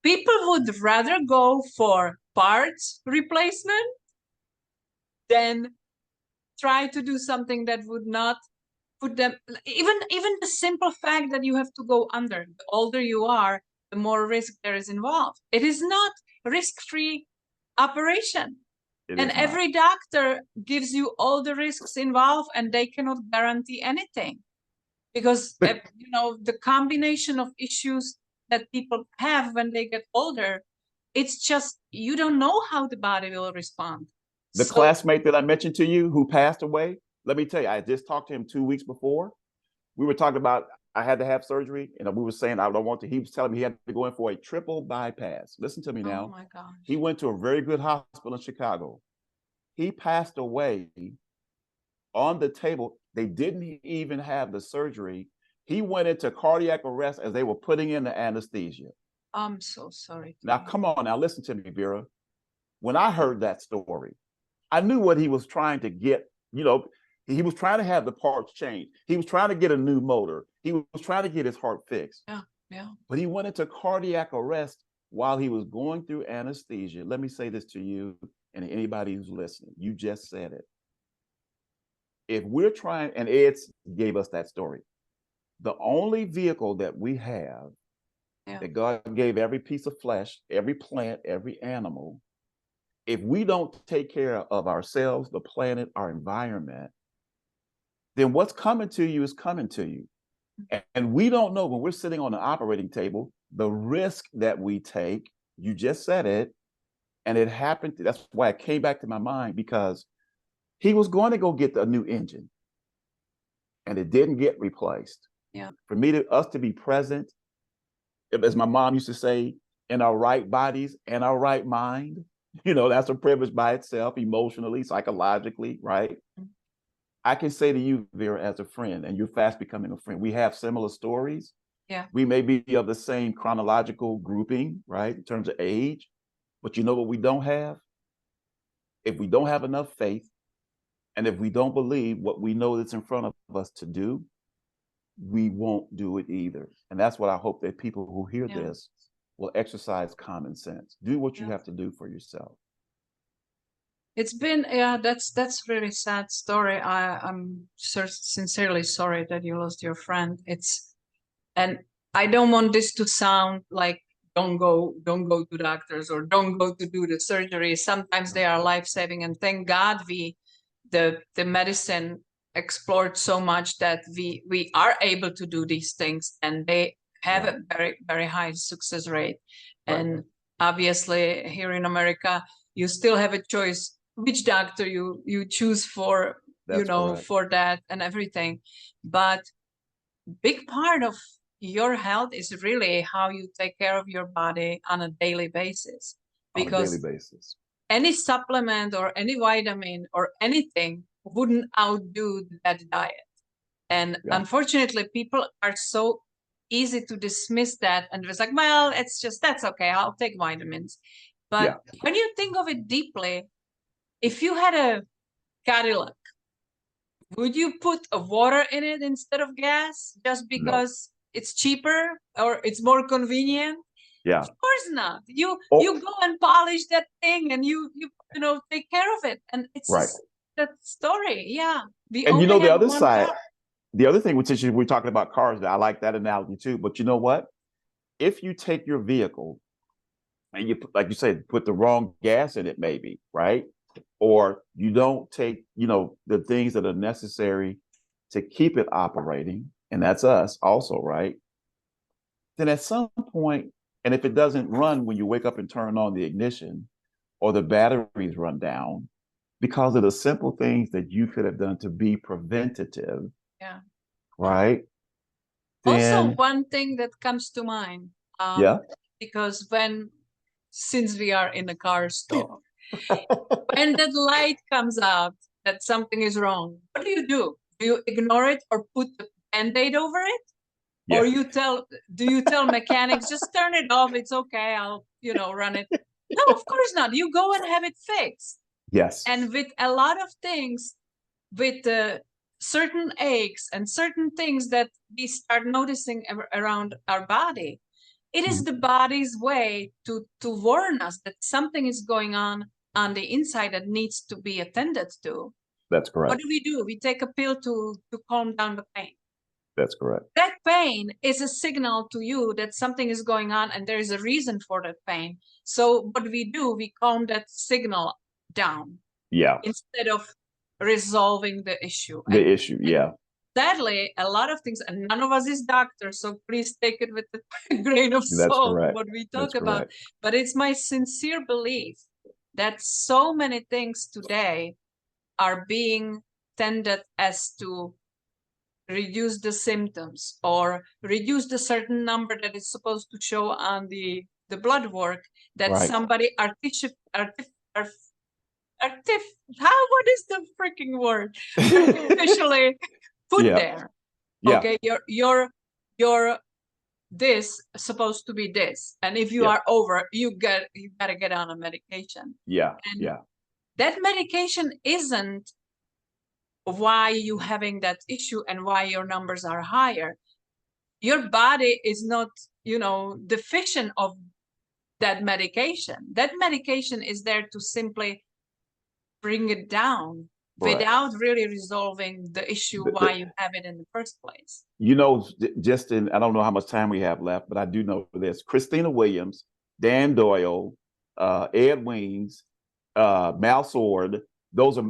people would rather go for parts replacement than try to do something that would not put them, even the simple fact that you have to go under. The older you are, the more risk there is involved. It is not risk-free operation. And every doctor gives you all the risks involved, and they cannot guarantee anything because the combination of issues that people have when they get older, it's just you don't know how the body will respond. The classmate that I mentioned to you who passed away, let me tell you, I just talked to him 2 weeks before. We were talking about I had to have surgery, and we were saying I don't want to. He was telling me he had to go in for a triple bypass. Listen to me now. Oh my gosh. He went to a very good hospital in Chicago. He passed away on the table. They didn't even have the surgery. He went into cardiac arrest as they were putting in the anesthesia. I'm so sorry. Now, come on now, listen to me, Vera. When I heard that story, I knew what he was trying to get. He was trying to have the parts changed. He was trying to get a new motor. He was trying to get his heart fixed. Yeah. But he went into cardiac arrest while he was going through anesthesia. Let me say this to you and anybody who's listening. You just said it. If we're trying, and Ed gave us that story, the only vehicle that we have that God gave every piece of flesh, every plant, every animal, if we don't take care of ourselves, the planet, our environment, then what's coming to you is coming to you. And we don't know when we're sitting on an operating table, the risk that we take, you just said it, And it happened. That's why it came back to my mind, because he was going to go get a new engine and it didn't get replaced. Yeah. For me us to be present, as my mom used to say, in our right bodies and our right mind, that's a privilege by itself, emotionally, psychologically, right? Mm-hmm. I can say to you, Vera, as a friend, and you're fast becoming a friend, we have similar stories. Yeah. We may be of the same chronological grouping, right, in terms of age, but you know what we don't have? If we don't have enough faith, and if we don't believe what we know that's in front of us to do, we won't do it either. And that's what I hope that people who hear this will exercise common sense. Do what you have to do for yourself. It's been, that's really sad story. I'm sincerely sorry that you lost your friend. And I don't want this to sound like don't go to doctors or don't go to do the surgery. Sometimes they are life-saving, and thank God the medicine explored so much that we are able to do these things, and they have a very, very high success rate. And obviously here in America, you still have a choice which doctor you choose for, for that and everything. But big part of your health is really how you take care of your body on a daily basis. Because any supplement or any vitamin or anything wouldn't outdo that diet. And unfortunately, people are so easy to dismiss that, and it's like, well, that's okay, I'll take vitamins. But when you think of it deeply, if you had a Cadillac, would you put a water in it instead of gas just because it's cheaper or it's more convenient? Yeah. Of course not. You go and polish that thing, and you take care of it. And it's that story. Yeah. And the other side, the other thing, which is we're talking about cars, I like that analogy too. But you know what? If you take your vehicle and you, like you said, put the wrong gas in it, maybe, right? Or you don't take, the things that are necessary to keep it operating, and that's us also, right? Then at some point, and if it doesn't run when you wake up and turn on the ignition, or the batteries run down, because of the simple things that you could have done to be preventative, right? Then, also, one thing that comes to mind, because since we are in the car store, when that light comes out that something is wrong, what do? Do you ignore it or put the Band-Aid over it? Yes. Or do you tell mechanics, just turn it off, it's okay, I'll, run it? No, of course not. You go and have it fixed. Yes. And with a lot of things, with certain aches and certain things that we start noticing around our body, it is the body's way to warn us that something is going on the inside that needs to be attended to. That's correct. What do? We take a pill to calm down the pain. That's correct. That pain is a signal to you that something is going on and there is a reason for that pain. So what we do, we calm that signal down. Yeah. Instead of resolving the issue. Sadly, a lot of things, and none of us is doctors, so please take it with a grain of salt what we talk about. But it's my sincere belief that so many things today are being tended as to reduce the symptoms or reduce the certain number that is supposed to show on the blood work that somebody what is the freaking word? Artificially put there. Okay, you're this supposed to be this, and if you are over, you gotta get on a medication. That medication isn't why you having that issue and why your numbers are higher. Your body is not, deficient of that medication. That medication is there to simply bring it down without really resolving the issue why you have it in the first place. I don't know how much time we have left, but I do know this. Christina Williams, Dan Doyle, Ed Wings, Mal Sword, those are,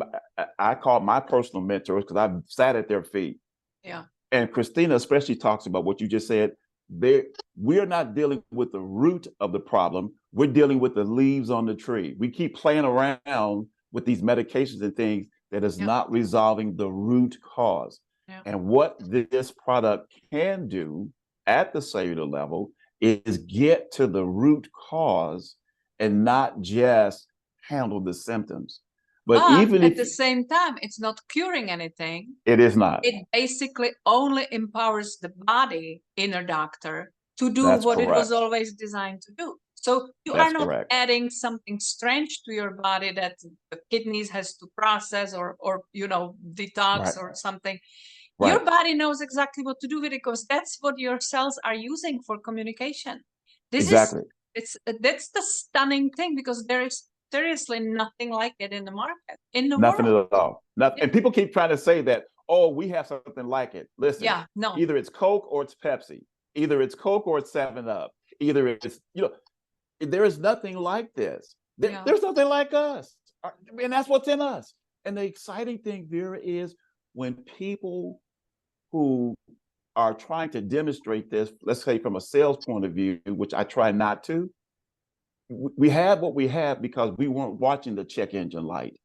I call my personal mentors because I've sat at their feet. Yeah. And Christina especially talks about what you just said. We're not dealing with the root of the problem. we're dealing with the leaves on the tree. We keep playing around with these medications and things that is not resolving the root cause. And what this product can do at the cellular level is get to the root cause and not just handle the symptoms. But even at the same time, it's not curing anything. It is not. It basically only empowers the body, inner doctor, to do what it was always designed to do. So you are not adding something strange to your body that the kidneys has to process or detox or something. Your body knows exactly what to do with it, because that's what your cells are using for communication. That's the stunning thing, because there is seriously nothing like it in the market, in the world. Nothing at all. Nothing. Yeah. And people keep trying to say that, oh, we have something like it. Listen, either it's Coke or it's Pepsi. Either it's Coke or it's 7-Up. Either it's, there is nothing like this. There's nothing like us. And that's what's in us. And the exciting thing, Vera, is when people who are trying to demonstrate this, let's say from a sales point of view, which I try not to, we have what we have because we weren't watching the check engine light.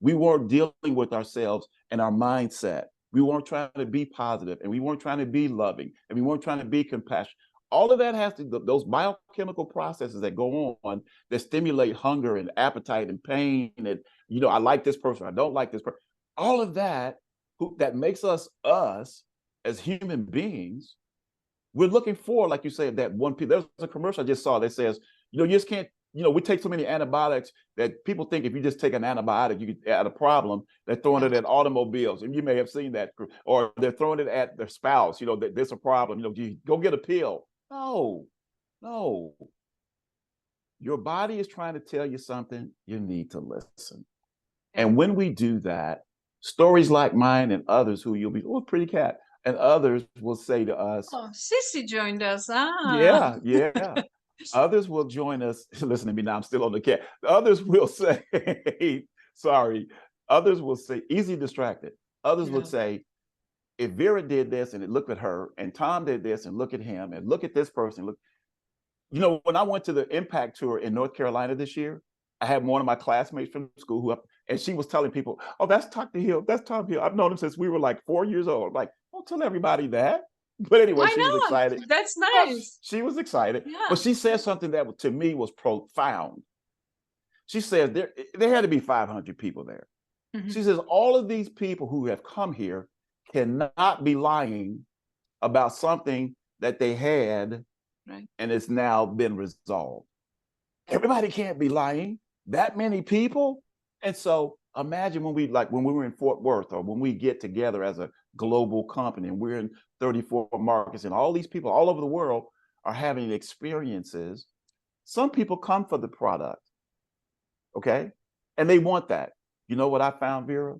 We weren't dealing with ourselves and our mindset. We weren't trying to be positive, and we weren't trying to be loving, and we weren't trying to be compassionate. All of that has to, those biochemical processes that go on that stimulate hunger and appetite and pain, and I like this person, I don't like this person. All of that that makes us as human beings. We're looking for, like you said, that one piece. There's a commercial I just saw that says, you just can't, we take so many antibiotics that people think if you just take an antibiotic, you get at a problem. They're throwing it at automobiles, and you may have seen that, or they're throwing it at their spouse, that there's a problem, go get a pill. No. Your body is trying to tell you something, you need to listen. And when we do that, stories like mine and others who you'll be, oh, pretty cat, and others will say to us, oh, Sissy joined us. Yeah. Others will join us. Listen to me now, I'm still on the cat. Others will say, sorry. Others will say, easy distracted. Others would say, if Vera did this and look at her, and Tom did this and look at him, and look at this person. Look, when I went to the Impact Tour in North Carolina this year, I had one of my classmates from school and she was telling people, oh, that's Dr. Hill. That's Tom Hill. I've known him since we were like 4 years old. Like, don't tell everybody that. But anyway, she was excited. That's nice. She was excited. Yeah. But she said something that to me was profound. She said there had to be 500 people there. Mm-hmm. She says, all of these people who have come here cannot be lying about something that they had and it's now been resolved. Everybody can't be lying. That many people. And so imagine when we were in Fort Worth, or when we get together as a global company and we're in 34 markets, and all these people all over the world are having experiences. Some people come for the product, okay? And they want that. You know what I found, Vera?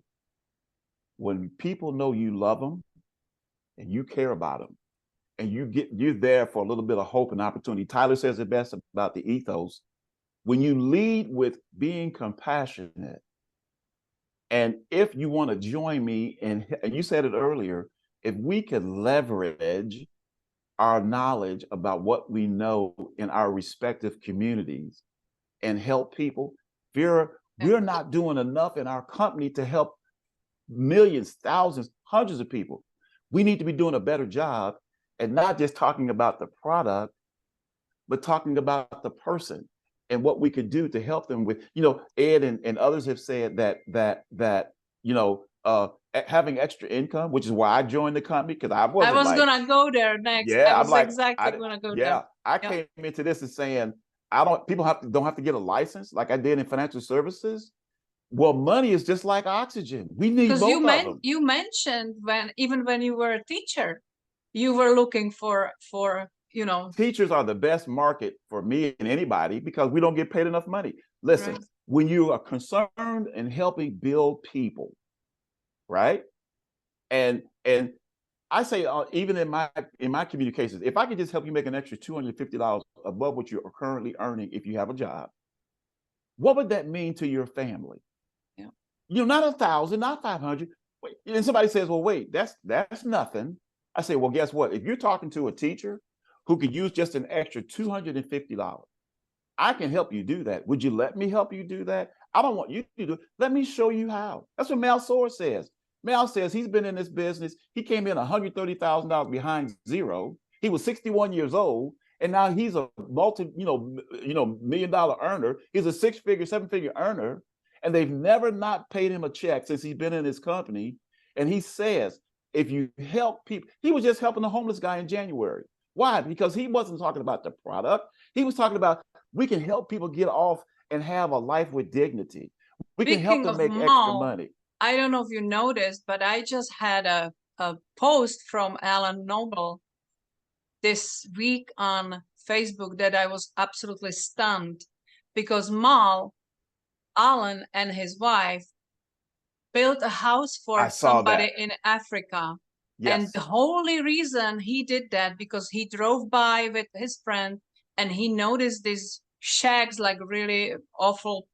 When people know you love them and you care about them, and you're there for a little bit of hope and opportunity. Tyler says it best about the ethos. When you lead with being compassionate, and if you want to join me, and you said it earlier, if we can leverage our knowledge about what we know in our respective communities and help people, Vera, we're not doing enough in our company to help millions, thousands, hundreds of people. We need to be doing a better job and not just talking about the product, but talking about the person and what we could do to help them with, Ed and others have said that having extra income, which is why I joined the company, because I was gonna go there next. Yeah, I was gonna go there. I came into this and saying, people don't have to get a license like I did in financial services. Well, money is just like oxygen. We need both of them. You mentioned even when you were a teacher, you were looking for Teachers are the best market for me and anybody because we don't get paid enough money. Listen, when you are concerned in helping build people, right? And I say even in my communications, if I could just help you make an extra $250 above what you're currently earning if you have a job, what would that mean to your family? Yeah. Not 1,000, not 500. And somebody says, well, wait, that's nothing. I say, well, guess what? If you're talking to a teacher who could use just an extra $250, I can help you do that. Would you let me help you do that? I don't want you to do it. Let me show you how. That's what Mal Soar says. Mal says he's been in this business. He came in $130,000 behind zero. He was 61 years old, and now he's a multi-million-dollar earner. He's a six-figure, seven-figure earner, and they've never not paid him a check since he's been in his company. And he says, if you help people, he was just helping the homeless guy in January. Why? Because he wasn't talking about the product. He was talking about, we can help people get off and have a life with dignity. We can help them make extra money. I don't know if you noticed, but I just had a post from Alan Noble this week on Facebook that I was absolutely stunned, because Alan and his wife built a house for somebody in Africa. Yes. And the only reason he did that, because he drove by with his friend and he noticed these shacks, like really awful,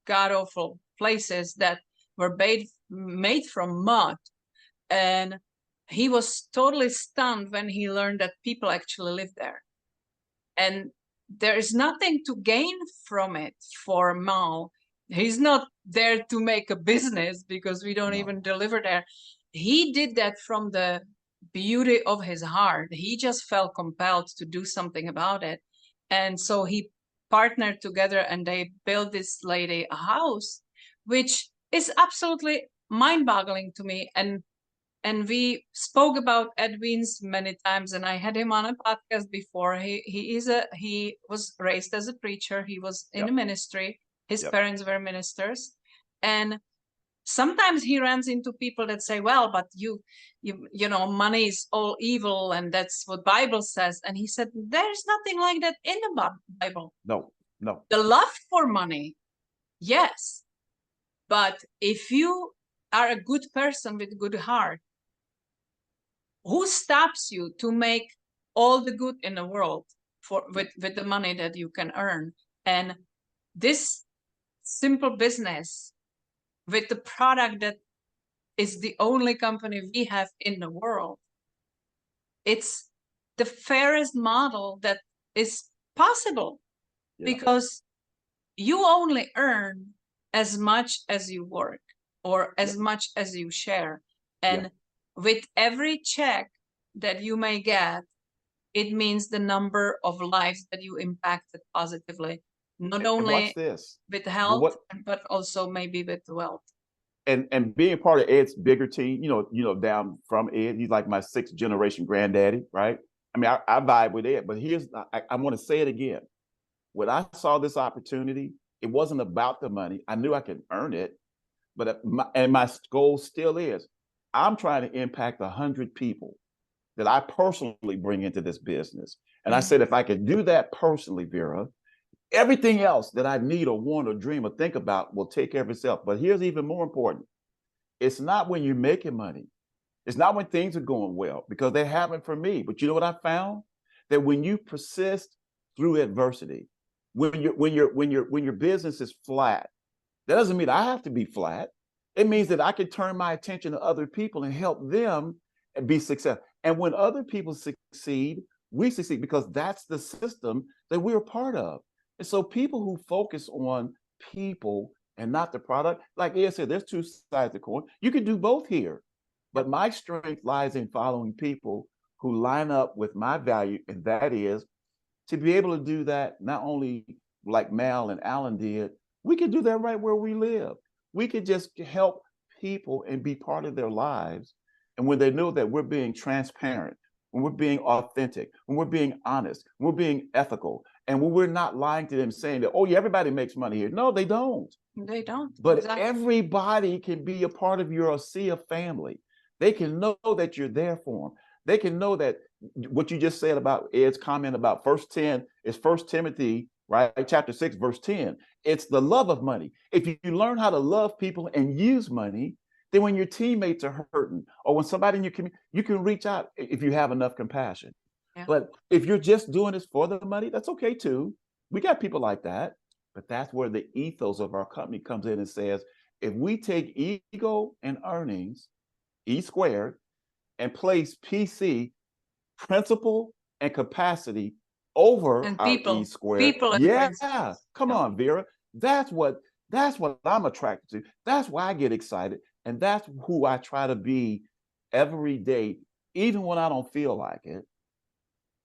god-awful places that were made from mud. And he was totally stunned when he learned that people actually live there. And there is nothing to gain from it for Mal. He's not there to make a business, because we don't even deliver there. He did that from the beauty of his heart. He just felt compelled to do something about it. And so he partnered together and they built this lady a house, which is absolutely mind-boggling to me. And we spoke about Edwin's many times, and I had him on a podcast before. He was raised as a preacher. He was in a ministry. His parents were ministers. And sometimes he runs into people that say, well, but you know, money is all evil, and that's what Bible says. And he said, there's nothing like that in the Bible. No. The love for money, yes. But if you are a good person with a good heart, who stops you to make all the good in the world with the money that you can earn? And this simple business with the product that is the only company we have in the world, it's the fairest model that is possible, because you only earn as much as you work, or as much as you share. And with every check that you may get, it means the number of lives that you impacted positively, not only with health, but also maybe with wealth. And being part of Ed's bigger team, down from Ed, he's like my sixth generation granddaddy, right? I mean, I vibe with Ed, but I want to say it again. When I saw this opportunity, it wasn't about the money. I knew I could earn it, but my goal still is, I'm trying to impact 100 people that I personally bring into this business. And I said, if I could do that personally, Vera, everything else that I need or want or dream or think about will take care of itself. But here's even more important. It's not when you're making money. It's not when things are going well, because they happen for me. But you know what I found? That when you persist through adversity, when your business is flat, that doesn't mean I have to be flat. It means that I can turn my attention to other people and help them be successful. And when other people succeed, we succeed, because that's the system that we're a part of. And so people who focus on people and not the product, like Ed said, there's two sides of the coin. You can do both here. But my strength lies in following people who line up with my value, and that is to be able to do that, not only like Mal and Alan did, we can do that right where we live. We could just help people and be part of their lives. And when they know that we're being transparent, when we're being authentic, when we're being honest, when we're being ethical, and when we're not lying to them saying that, oh yeah, everybody makes money here. No, they don't. They don't. But everybody can be a part of your ASEA family. They can know that you're there for them. They can know that what you just said about Ed's comment about verse 10 is 1 Timothy, right? Chapter 6, verse 10. It's the love of money. If you learn how to love people and use money, then when your teammates are hurting, or when somebody in your community, you can reach out if you have enough compassion. Yeah. But if you're just doing this for the money, that's okay too. We got people like that. But that's where the ethos of our company comes in and says, if we take ego and earnings, E squared, and place PC, principle and capacity over And our people, E squared. people and Yeah, principles. come Yeah. on, Vera. That's what I'm attracted to. That's why I get excited, and that's who I try to be every day, even when I don't feel like it.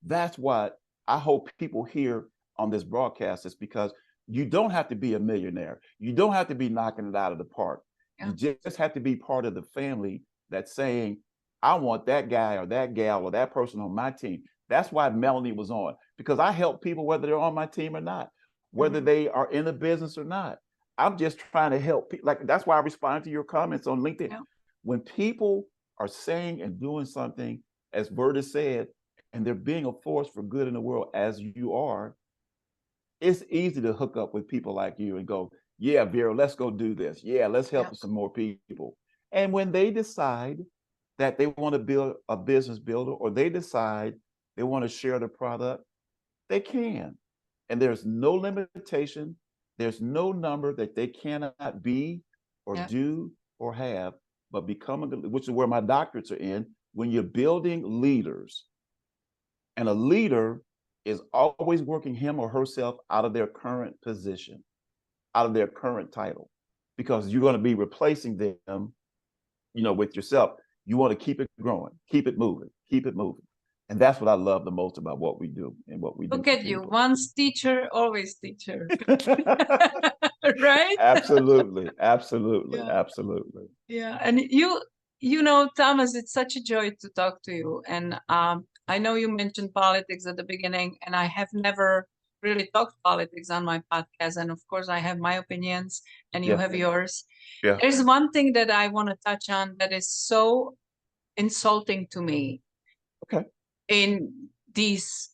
That's what I hope people hear on this broadcast, is because you don't have to be a millionaire. You don't have to be knocking it out of the park. Yeah. You just have to be part of the family that's saying, I want that guy or that gal or that person on my team. That's why Melanie was on, because I help people whether they're on my team or not, whether they are in a business or not. I'm just trying to help people. Like, that's why I responded to your comments on LinkedIn. Yeah. When people are saying and doing something, as Verda said, and they're being a force for good in the world, as you are, it's easy to hook up with people like you and go, yeah, Vera, let's go do this. Yeah, let's help some more people. And when they decide that they want to build a business builder, or they decide they want to share the product, they can. And there's no limitation. There's no number that they cannot be or do or have, but become, which is where my doctorates are in. When you're building leaders, and a leader is always working him or herself out of their current position, out of their current title, because you're going to be replacing them, with yourself. You want to keep it growing, keep it moving, keep it moving. And that's what I love the most about what we do and what we do. Look at you, once teacher, always teacher. Right? Absolutely, absolutely, Yeah. absolutely. Yeah, and Thomas, it's such a joy to talk to you. And I know you mentioned politics at the beginning, and I have never really talked politics on my podcast. And of course, I have my opinions, and you have yours. Yeah. There's one thing that I want to touch on that is so insulting to me. Okay. In these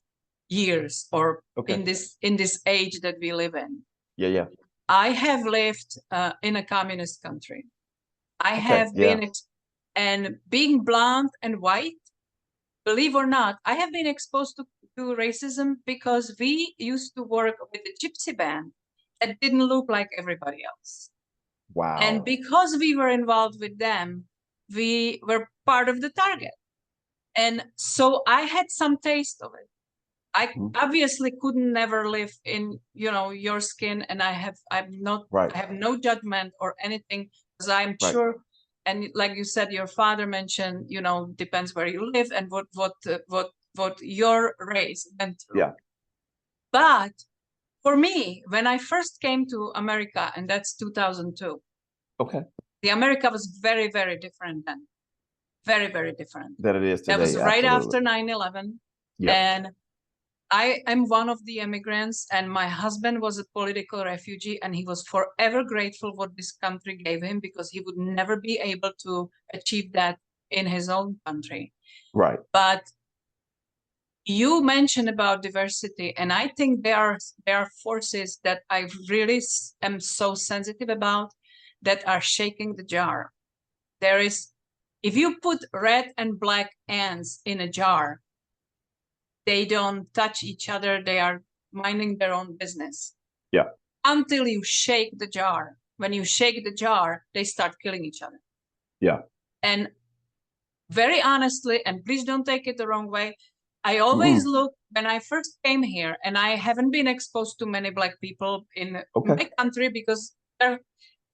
years, or in this age that we live in. Yeah. I have lived in a communist country. I have been, and being blonde and white, believe or not, I have been exposed to racism because we used to work with a gypsy band that didn't look like everybody else. Wow. And because we were involved with them, we were part of the target. And so I had some taste of it. I obviously couldn't never live in, your skin, and I have no judgment or anything, because I'm sure, and like you said, your father mentioned, depends where you live and what your race went through. Yeah. But for me, when I first came to America, and that's 2002. Okay. The America was very, very different then. Very, very different. That it is today. That was right after 9/11. Yeah. And I am one of the immigrants, and my husband was a political refugee, and he was forever grateful what this country gave him, because he would never be able to achieve that in his own country. Right. But you mentioned about diversity, and I think there are forces that I really am so sensitive about that are shaking the jar. There is, if you put red and black ants in a jar, they don't touch each other. They are minding their own business. Yeah. Until you shake the jar. When you shake the jar, they start killing each other. Yeah. And very honestly, and please don't take it the wrong way, I always look, when I first came here, and I haven't been exposed to many black people in my country, because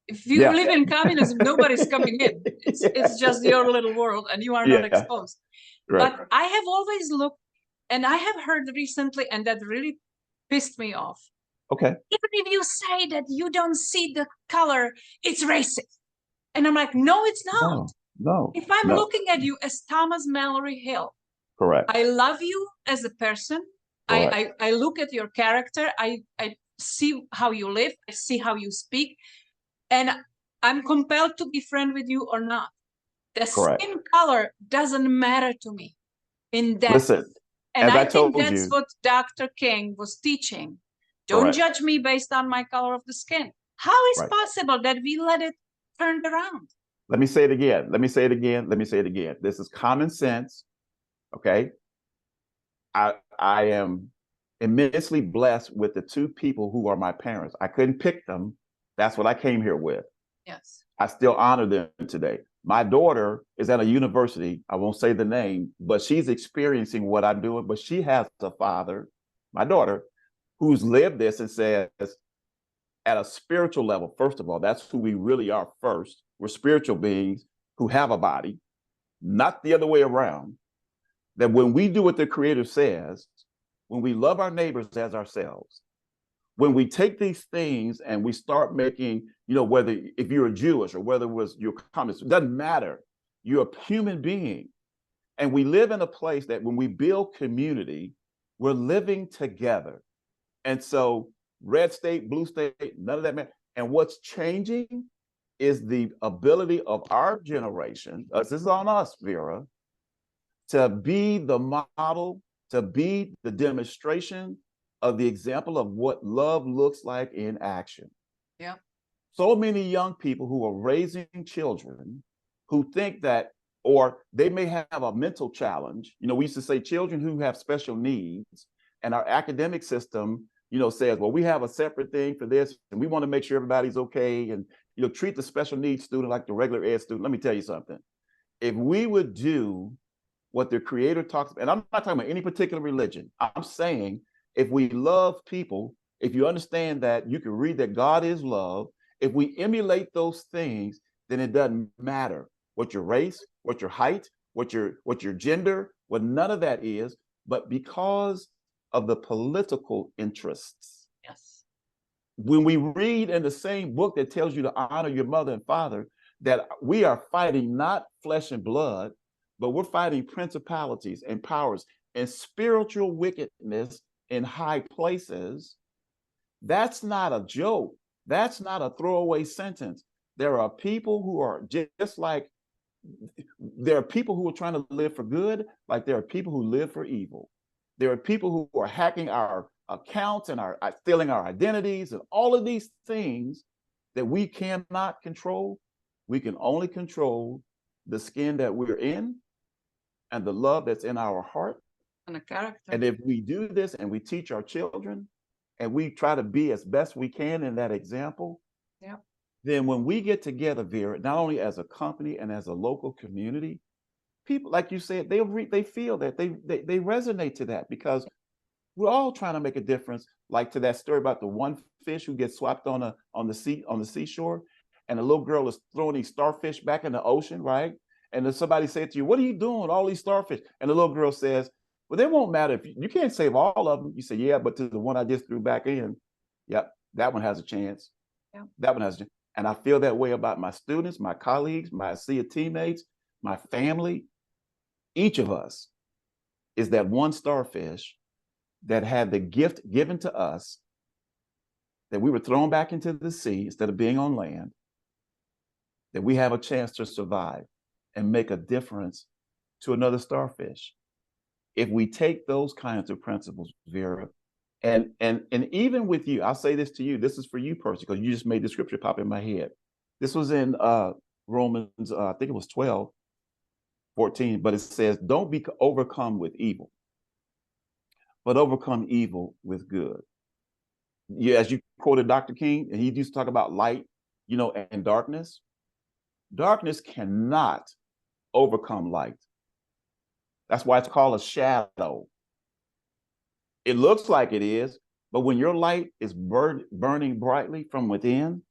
if you live in communism, nobody's coming in. It's just your little world, and you are not exposed. Right. But I have always looked, and I have heard recently, and that really pissed me off. Okay. Even if you say that you don't see the color, it's racist. And I'm like, no, it's not. No. If I'm looking at you as Thomas Mallory Hill, correct. I love you as a person. I look at your character. I see how you live. I see how you speak. And I'm compelled to be friend with you or not. The skin color doesn't matter to me in that. Listen. And I think that's what Dr. King was teaching. Don't judge me based on my color of the skin. How is possible that we let it turn around? Let me say it again. This is common sense. Okay. I am immensely blessed with the two people who are my parents. I couldn't pick them. That's what I came here with. Yes. I still honor them today. My daughter is at a university. I won't say the name, but she's experiencing what I'm doing. But she has a father my daughter, who's lived this and says, at a spiritual level, first of all, that's who we really are first. We're spiritual beings who have a body, not the other way around. That when we do what the Creator says, when we love our neighbors as ourselves, when we take these things and we start making, whether if you're a Jewish or whether it was your communist, it doesn't matter. You're a human being. And we live in a place that when we build community, we're living together. And so red state, blue state, none of that matters. And what's changing is the ability of our generation, this is on us, Vera, to be the model, to be the demonstration of the example of what love looks like in action. Yeah. So many young people who are raising children who think that, or they may have a mental challenge. We used to say children who have special needs, and our academic system, says, well, we have a separate thing for this, and we want to make sure everybody's okay, and treat the special needs student like the regular ed student. Let me tell you something. If we would do what the Creator talks about, and I'm not talking about any particular religion, I'm saying if we love people, if you understand that you can read that God is love, if we emulate those things, then it doesn't matter what your race, what your height, what your gender, what none of that is, but because of the political interests. Yes. When we read in the same book that tells you to honor your mother and father, that we are fighting not flesh and blood, but we're fighting principalities and powers and spiritual wickedness in high places. That's not a joke. That's not a throwaway sentence. There are people who are just like, there are people who are trying to live for good, like there are people who live for evil. There are people who are hacking our accounts and are stealing our identities and all of these things that we cannot control. We can only control the skin that we're in and the love that's in our heart. And the character. And if we do this and we teach our children and we try to be as best we can in that example, yeah, then when we get together, Vera, not only as a company and as a local community, people, like you said, they feel that they resonate to that, because we're all trying to make a difference. Like to that story about the one fish who gets swapped on the seashore, and the little girl is throwing these starfish back in the ocean, right? And then somebody said to you, "What are you doing with all these starfish?" And the little girl says, "Well, they won't matter if you can't save all of them." You say, "Yeah, but to the one I just threw back in, yep, that one has a chance. Yeah. That one has a chance." And I feel that way about my students, my colleagues, my ASEA teammates, my family. Each of us is that one starfish that had the gift given to us, that we were thrown back into the sea instead of being on land, that we have a chance to survive and make a difference to another starfish. If we take those kinds of principles, Vera, and even with you, I'll say this to you, this is for you personally, because you just made the scripture pop in my head. This was in Romans, I think it was 12:14, but it says, don't be overcome with evil, but overcome evil with good. Yeah, as you quoted Dr. King, and he used to talk about light, and darkness. Darkness cannot overcome light. That's why it's called a shadow. It looks like it is, but when your light is burning brightly from within,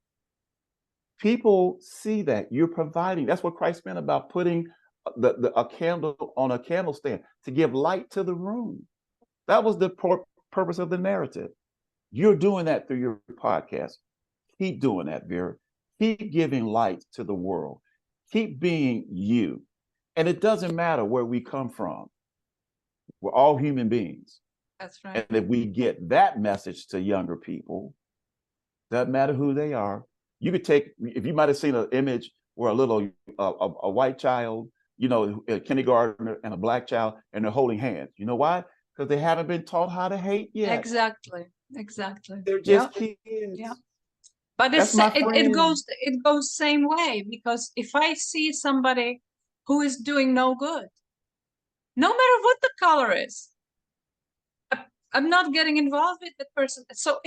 people see that you're providing. That's what Christ meant about putting a candle on a candle stand, to give light to the room. That was the purpose of the narrative. You're doing that through your podcast. Keep doing that, Vera. Keep giving light to the world. Keep being you. And it doesn't matter where we come from. We're all human beings. That's right. And if we get that message to younger people, doesn't matter who they are. You could take, if you might have seen an image where a white child, a kindergartner, and a black child, and they're holding hands. You know why? Because they haven't been taught how to hate yet. Exactly. They're just kids. Yeah. But it goes same way, because if I see somebody who is doing no good, no matter what the color is, I'm not getting involved with that person. So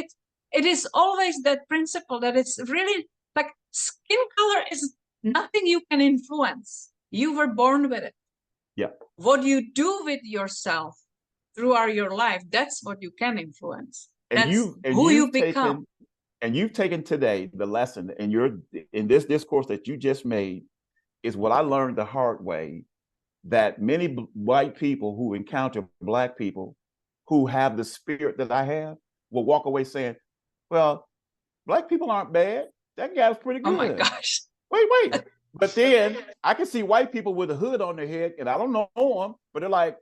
it is always that principle that it's really like skin color is nothing you can influence. You were born with it. Yeah. What you do with yourself throughout your life, that's what you can influence. And That's you've you become. taken today the lesson in this discourse that you just made is what I learned the hard way, that many white people who encounter Black people who have the spirit that I have will walk away saying, well, Black people aren't bad. That guy was pretty good. Oh my gosh. Wait. But then I can see white people with a hood on their head, and I don't know them, but they're like,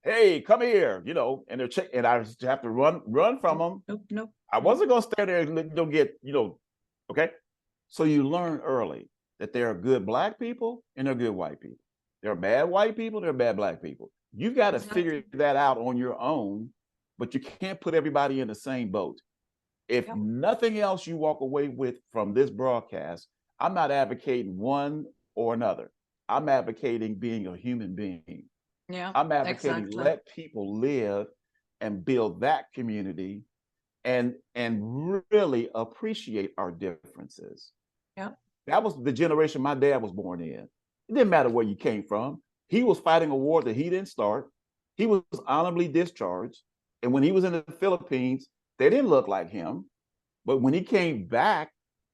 hey, come here, and and I just have to run from them. Nope. I wasn't going to stand there and let them get, okay. So you learn early that there are good Black people and there are good white people. There are bad white people, there are bad Black people. You've got to figure that out on your own, but you can't put everybody in the same boat. If nothing else you walk away with from this broadcast, I'm not advocating one or another. I'm advocating being a human being. Yeah, I'm advocating let people live and build that community and really appreciate our differences. Yeah. That was the generation my dad was born in. It didn't matter where you came from. He was fighting a war that he didn't start. He was honorably discharged. And when he was in the Philippines, they didn't look like him. But when he came back,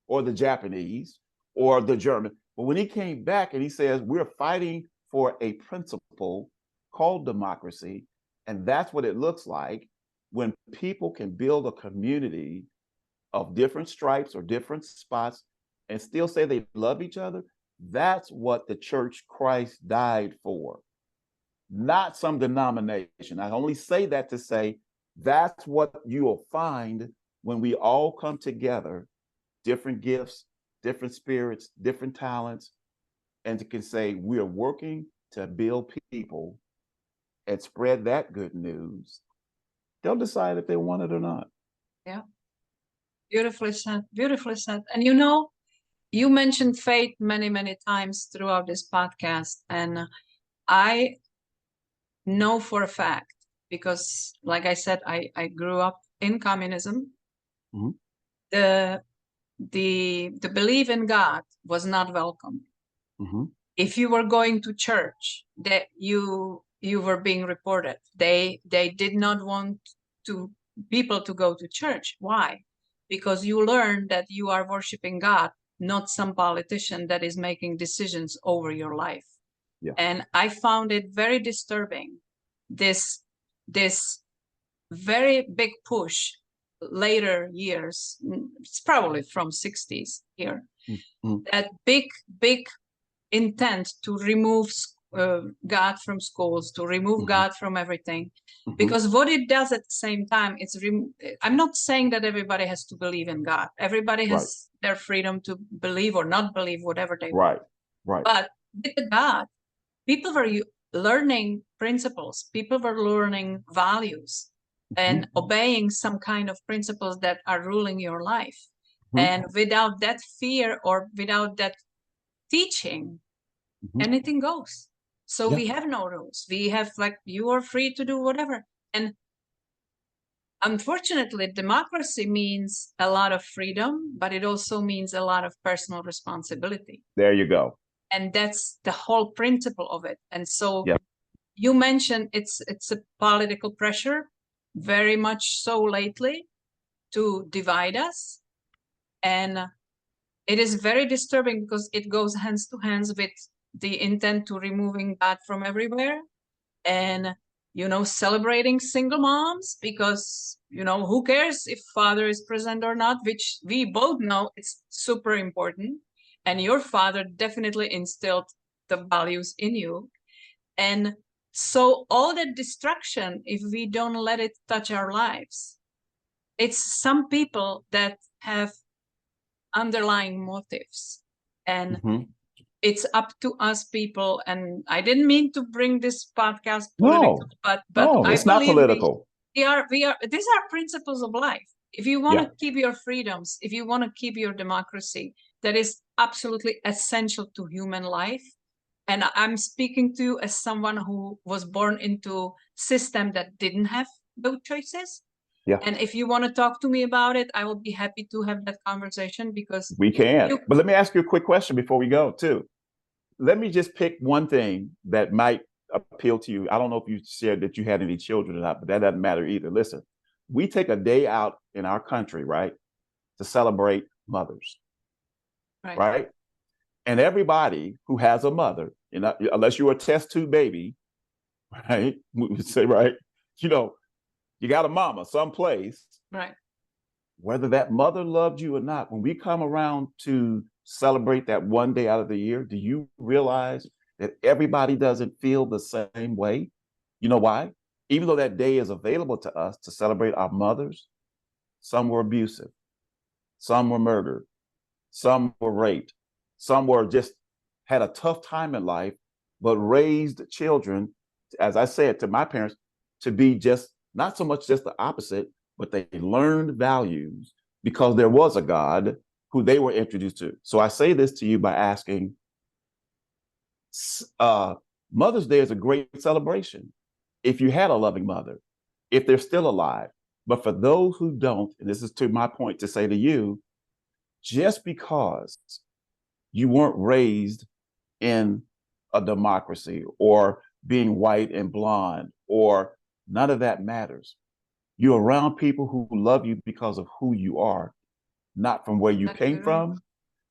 or the Japanese, or the German, but when he came back and he says, we're fighting for a principle called democracy, and that's what it looks like when people can build a community of different stripes or different spots and still say they love each other. That's what the church Christ died for, not some denomination. I only say that to say that's what you will find when we all come together, different gifts, different spirits, different talents, and can say we are working to build people and spread that good news. They'll decide if they want it or not. Yeah. Beautifully said. Beautifully said. And you mentioned faith many, many times throughout this podcast. And I know for a fact, because like I said, I grew up in communism. Mm-hmm. The belief in God was not welcome. Mm-hmm. If you were going to church, that you were being reported. They did not want people to go to church. Why? Because you learn that you are worshiping God, not some politician that is making decisions over your life. Yeah. And I found it very disturbing, this very big push later years, it's probably from 60s here, that big intent to remove God from schools, to remove God from everything. Because what it does at the same time, I'm not saying that everybody has to believe in God. Everybody has their freedom to believe or not believe, whatever they want. Right. But with God, people were learning principles. People were learning values and obeying some kind of principles that are ruling your life. And without that fear or without that teaching, anything goes. So we have no rules. We have you are free to do whatever. And unfortunately, democracy means a lot of freedom, but it also means a lot of personal responsibility. There you go. And that's the whole principle of it. And so you mentioned it's a political pressure, very much so lately, to divide us. And it is very disturbing because it goes hands to hands with the intent to removing God from everywhere. And, celebrating single moms because, who cares if father is present or not, which we both know it's super important. And your father definitely instilled the values in you. And so all that destruction, if we don't let it touch our lives, it's some people that have underlying motives. And it's up to us people. And I didn't mean to bring this podcast political, but it's not political. These are principles of life. If you want to keep your freedoms, if you want to keep your democracy, that is absolutely essential to human life. And I'm speaking to you as someone who was born into a system that didn't have those choices. Yeah. And if you want to talk to me about it, I will be happy to have that conversation because we can. But let me ask you a quick question before we go too. Let me just pick one thing that might appeal to you. I don't know if you shared that you had any children or not, but that doesn't matter either. Listen, we take a day out in our country, right, to celebrate mothers, right? And everybody who has a mother, unless you're a test tube baby, right? We would say, right, you got a mama someplace, Right. Whether that mother loved you or not. When we come around to celebrate that one day out of the year, do you realize that everybody doesn't feel the same way? You know why? Even though that day is available to us to celebrate our mothers, some were abusive, some were murdered, some were raped, some were just had a tough time in life, but raised children, as I said to my parents, to be just not so much just the opposite, but they learned values because there was a God who they were introduced to. So I say this to you by asking, Mother's Day is a great celebration if you had a loving mother, if they're still alive. But for those who don't, and this is to my point to say to you, just because you weren't raised in a democracy or being white and blonde, or none of that matters. You're around people who love you because of who you are, not from where you came from,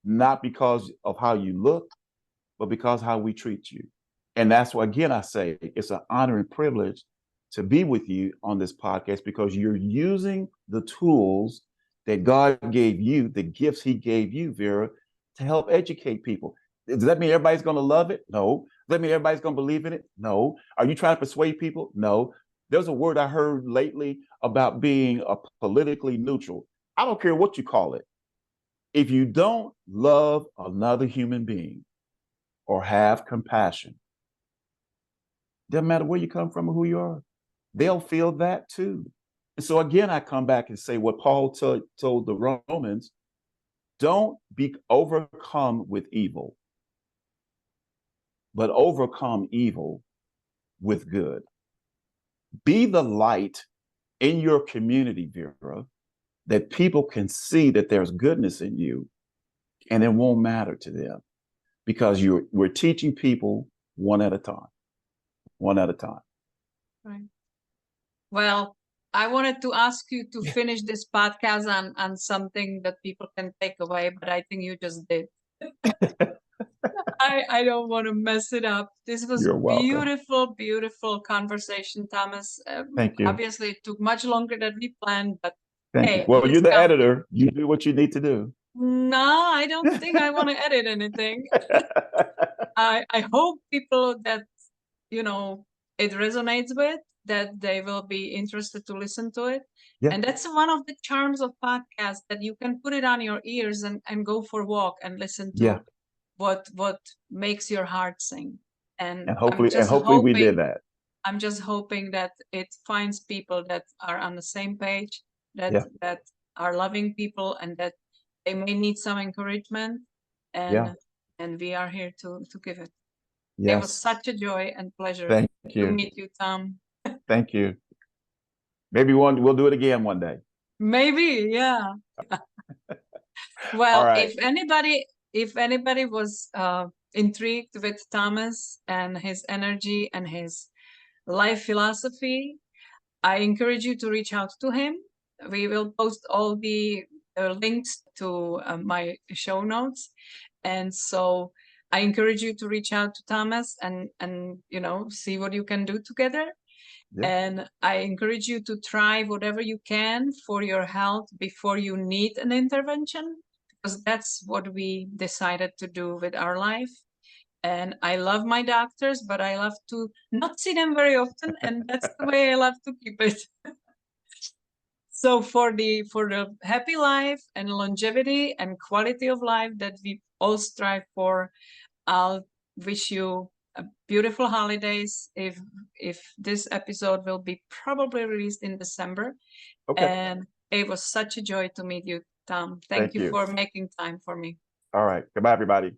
not because of how you look, but because how we treat you. And that's why, again, I say it's an honor and privilege to be with you on this podcast, because you're using the tools that God gave you, the gifts he gave you, Vera, to help educate people. Does that mean everybody's going to love it? No. Does that mean everybody's going to believe in it? No. Are you trying to persuade people? No. There's a word I heard lately about being a politically neutral. I don't care what you call it. If you don't love another human being or have compassion, doesn't matter where you come from or who you are, they'll feel that too. And so again, I come back and say what Paul told the Romans, don't be overcome with evil, but overcome evil with good. Be the light in your community, Vera, that people can see that there's goodness in you, and it won't matter to them, because we're teaching people one at a time. Right. Well, I wanted to ask you to finish this podcast on something that people can take away, but I think you just did. I don't want to mess it up. This was You're welcome. beautiful conversation, Thomas. Thank you. Obviously, it took much longer than we planned, but Thank you. Well, you're the editor. You do what you need to do. No, I don't think I want to edit anything. I hope people that, it resonates with, that they will be interested to listen to it. Yeah. And that's one of the charms of podcasts, that you can put it on your ears and go for a walk and listen to what makes your heart sing. And hopefully we did that. I'm just hoping that it finds people that are on the same page, that are loving people, and that they may need some encouragement, and we are here to give it. Yes. It was such a joy and pleasure to meet you, Tom. Thank you. Maybe we'll do it again one day. Maybe, yeah. Well, right. if anybody was intrigued with Thomas and his energy and his life philosophy, I encourage you to reach out to him. We will post all the links to my show notes, and so I encourage you to reach out to Thomas and see what you can do together. Yeah. And I encourage you to try whatever you can for your health before you need an intervention, because that's what we decided to do with our life. And I love my doctors, but I love to not see them very often, and that's the way I love to keep it. So for the happy life and longevity and quality of life that we all strive for, I'll wish you a beautiful holidays. If this episode will be probably released in December. Okay. And it was such a joy to meet you, Tom. Thank you for making time for me. All right. Goodbye, everybody.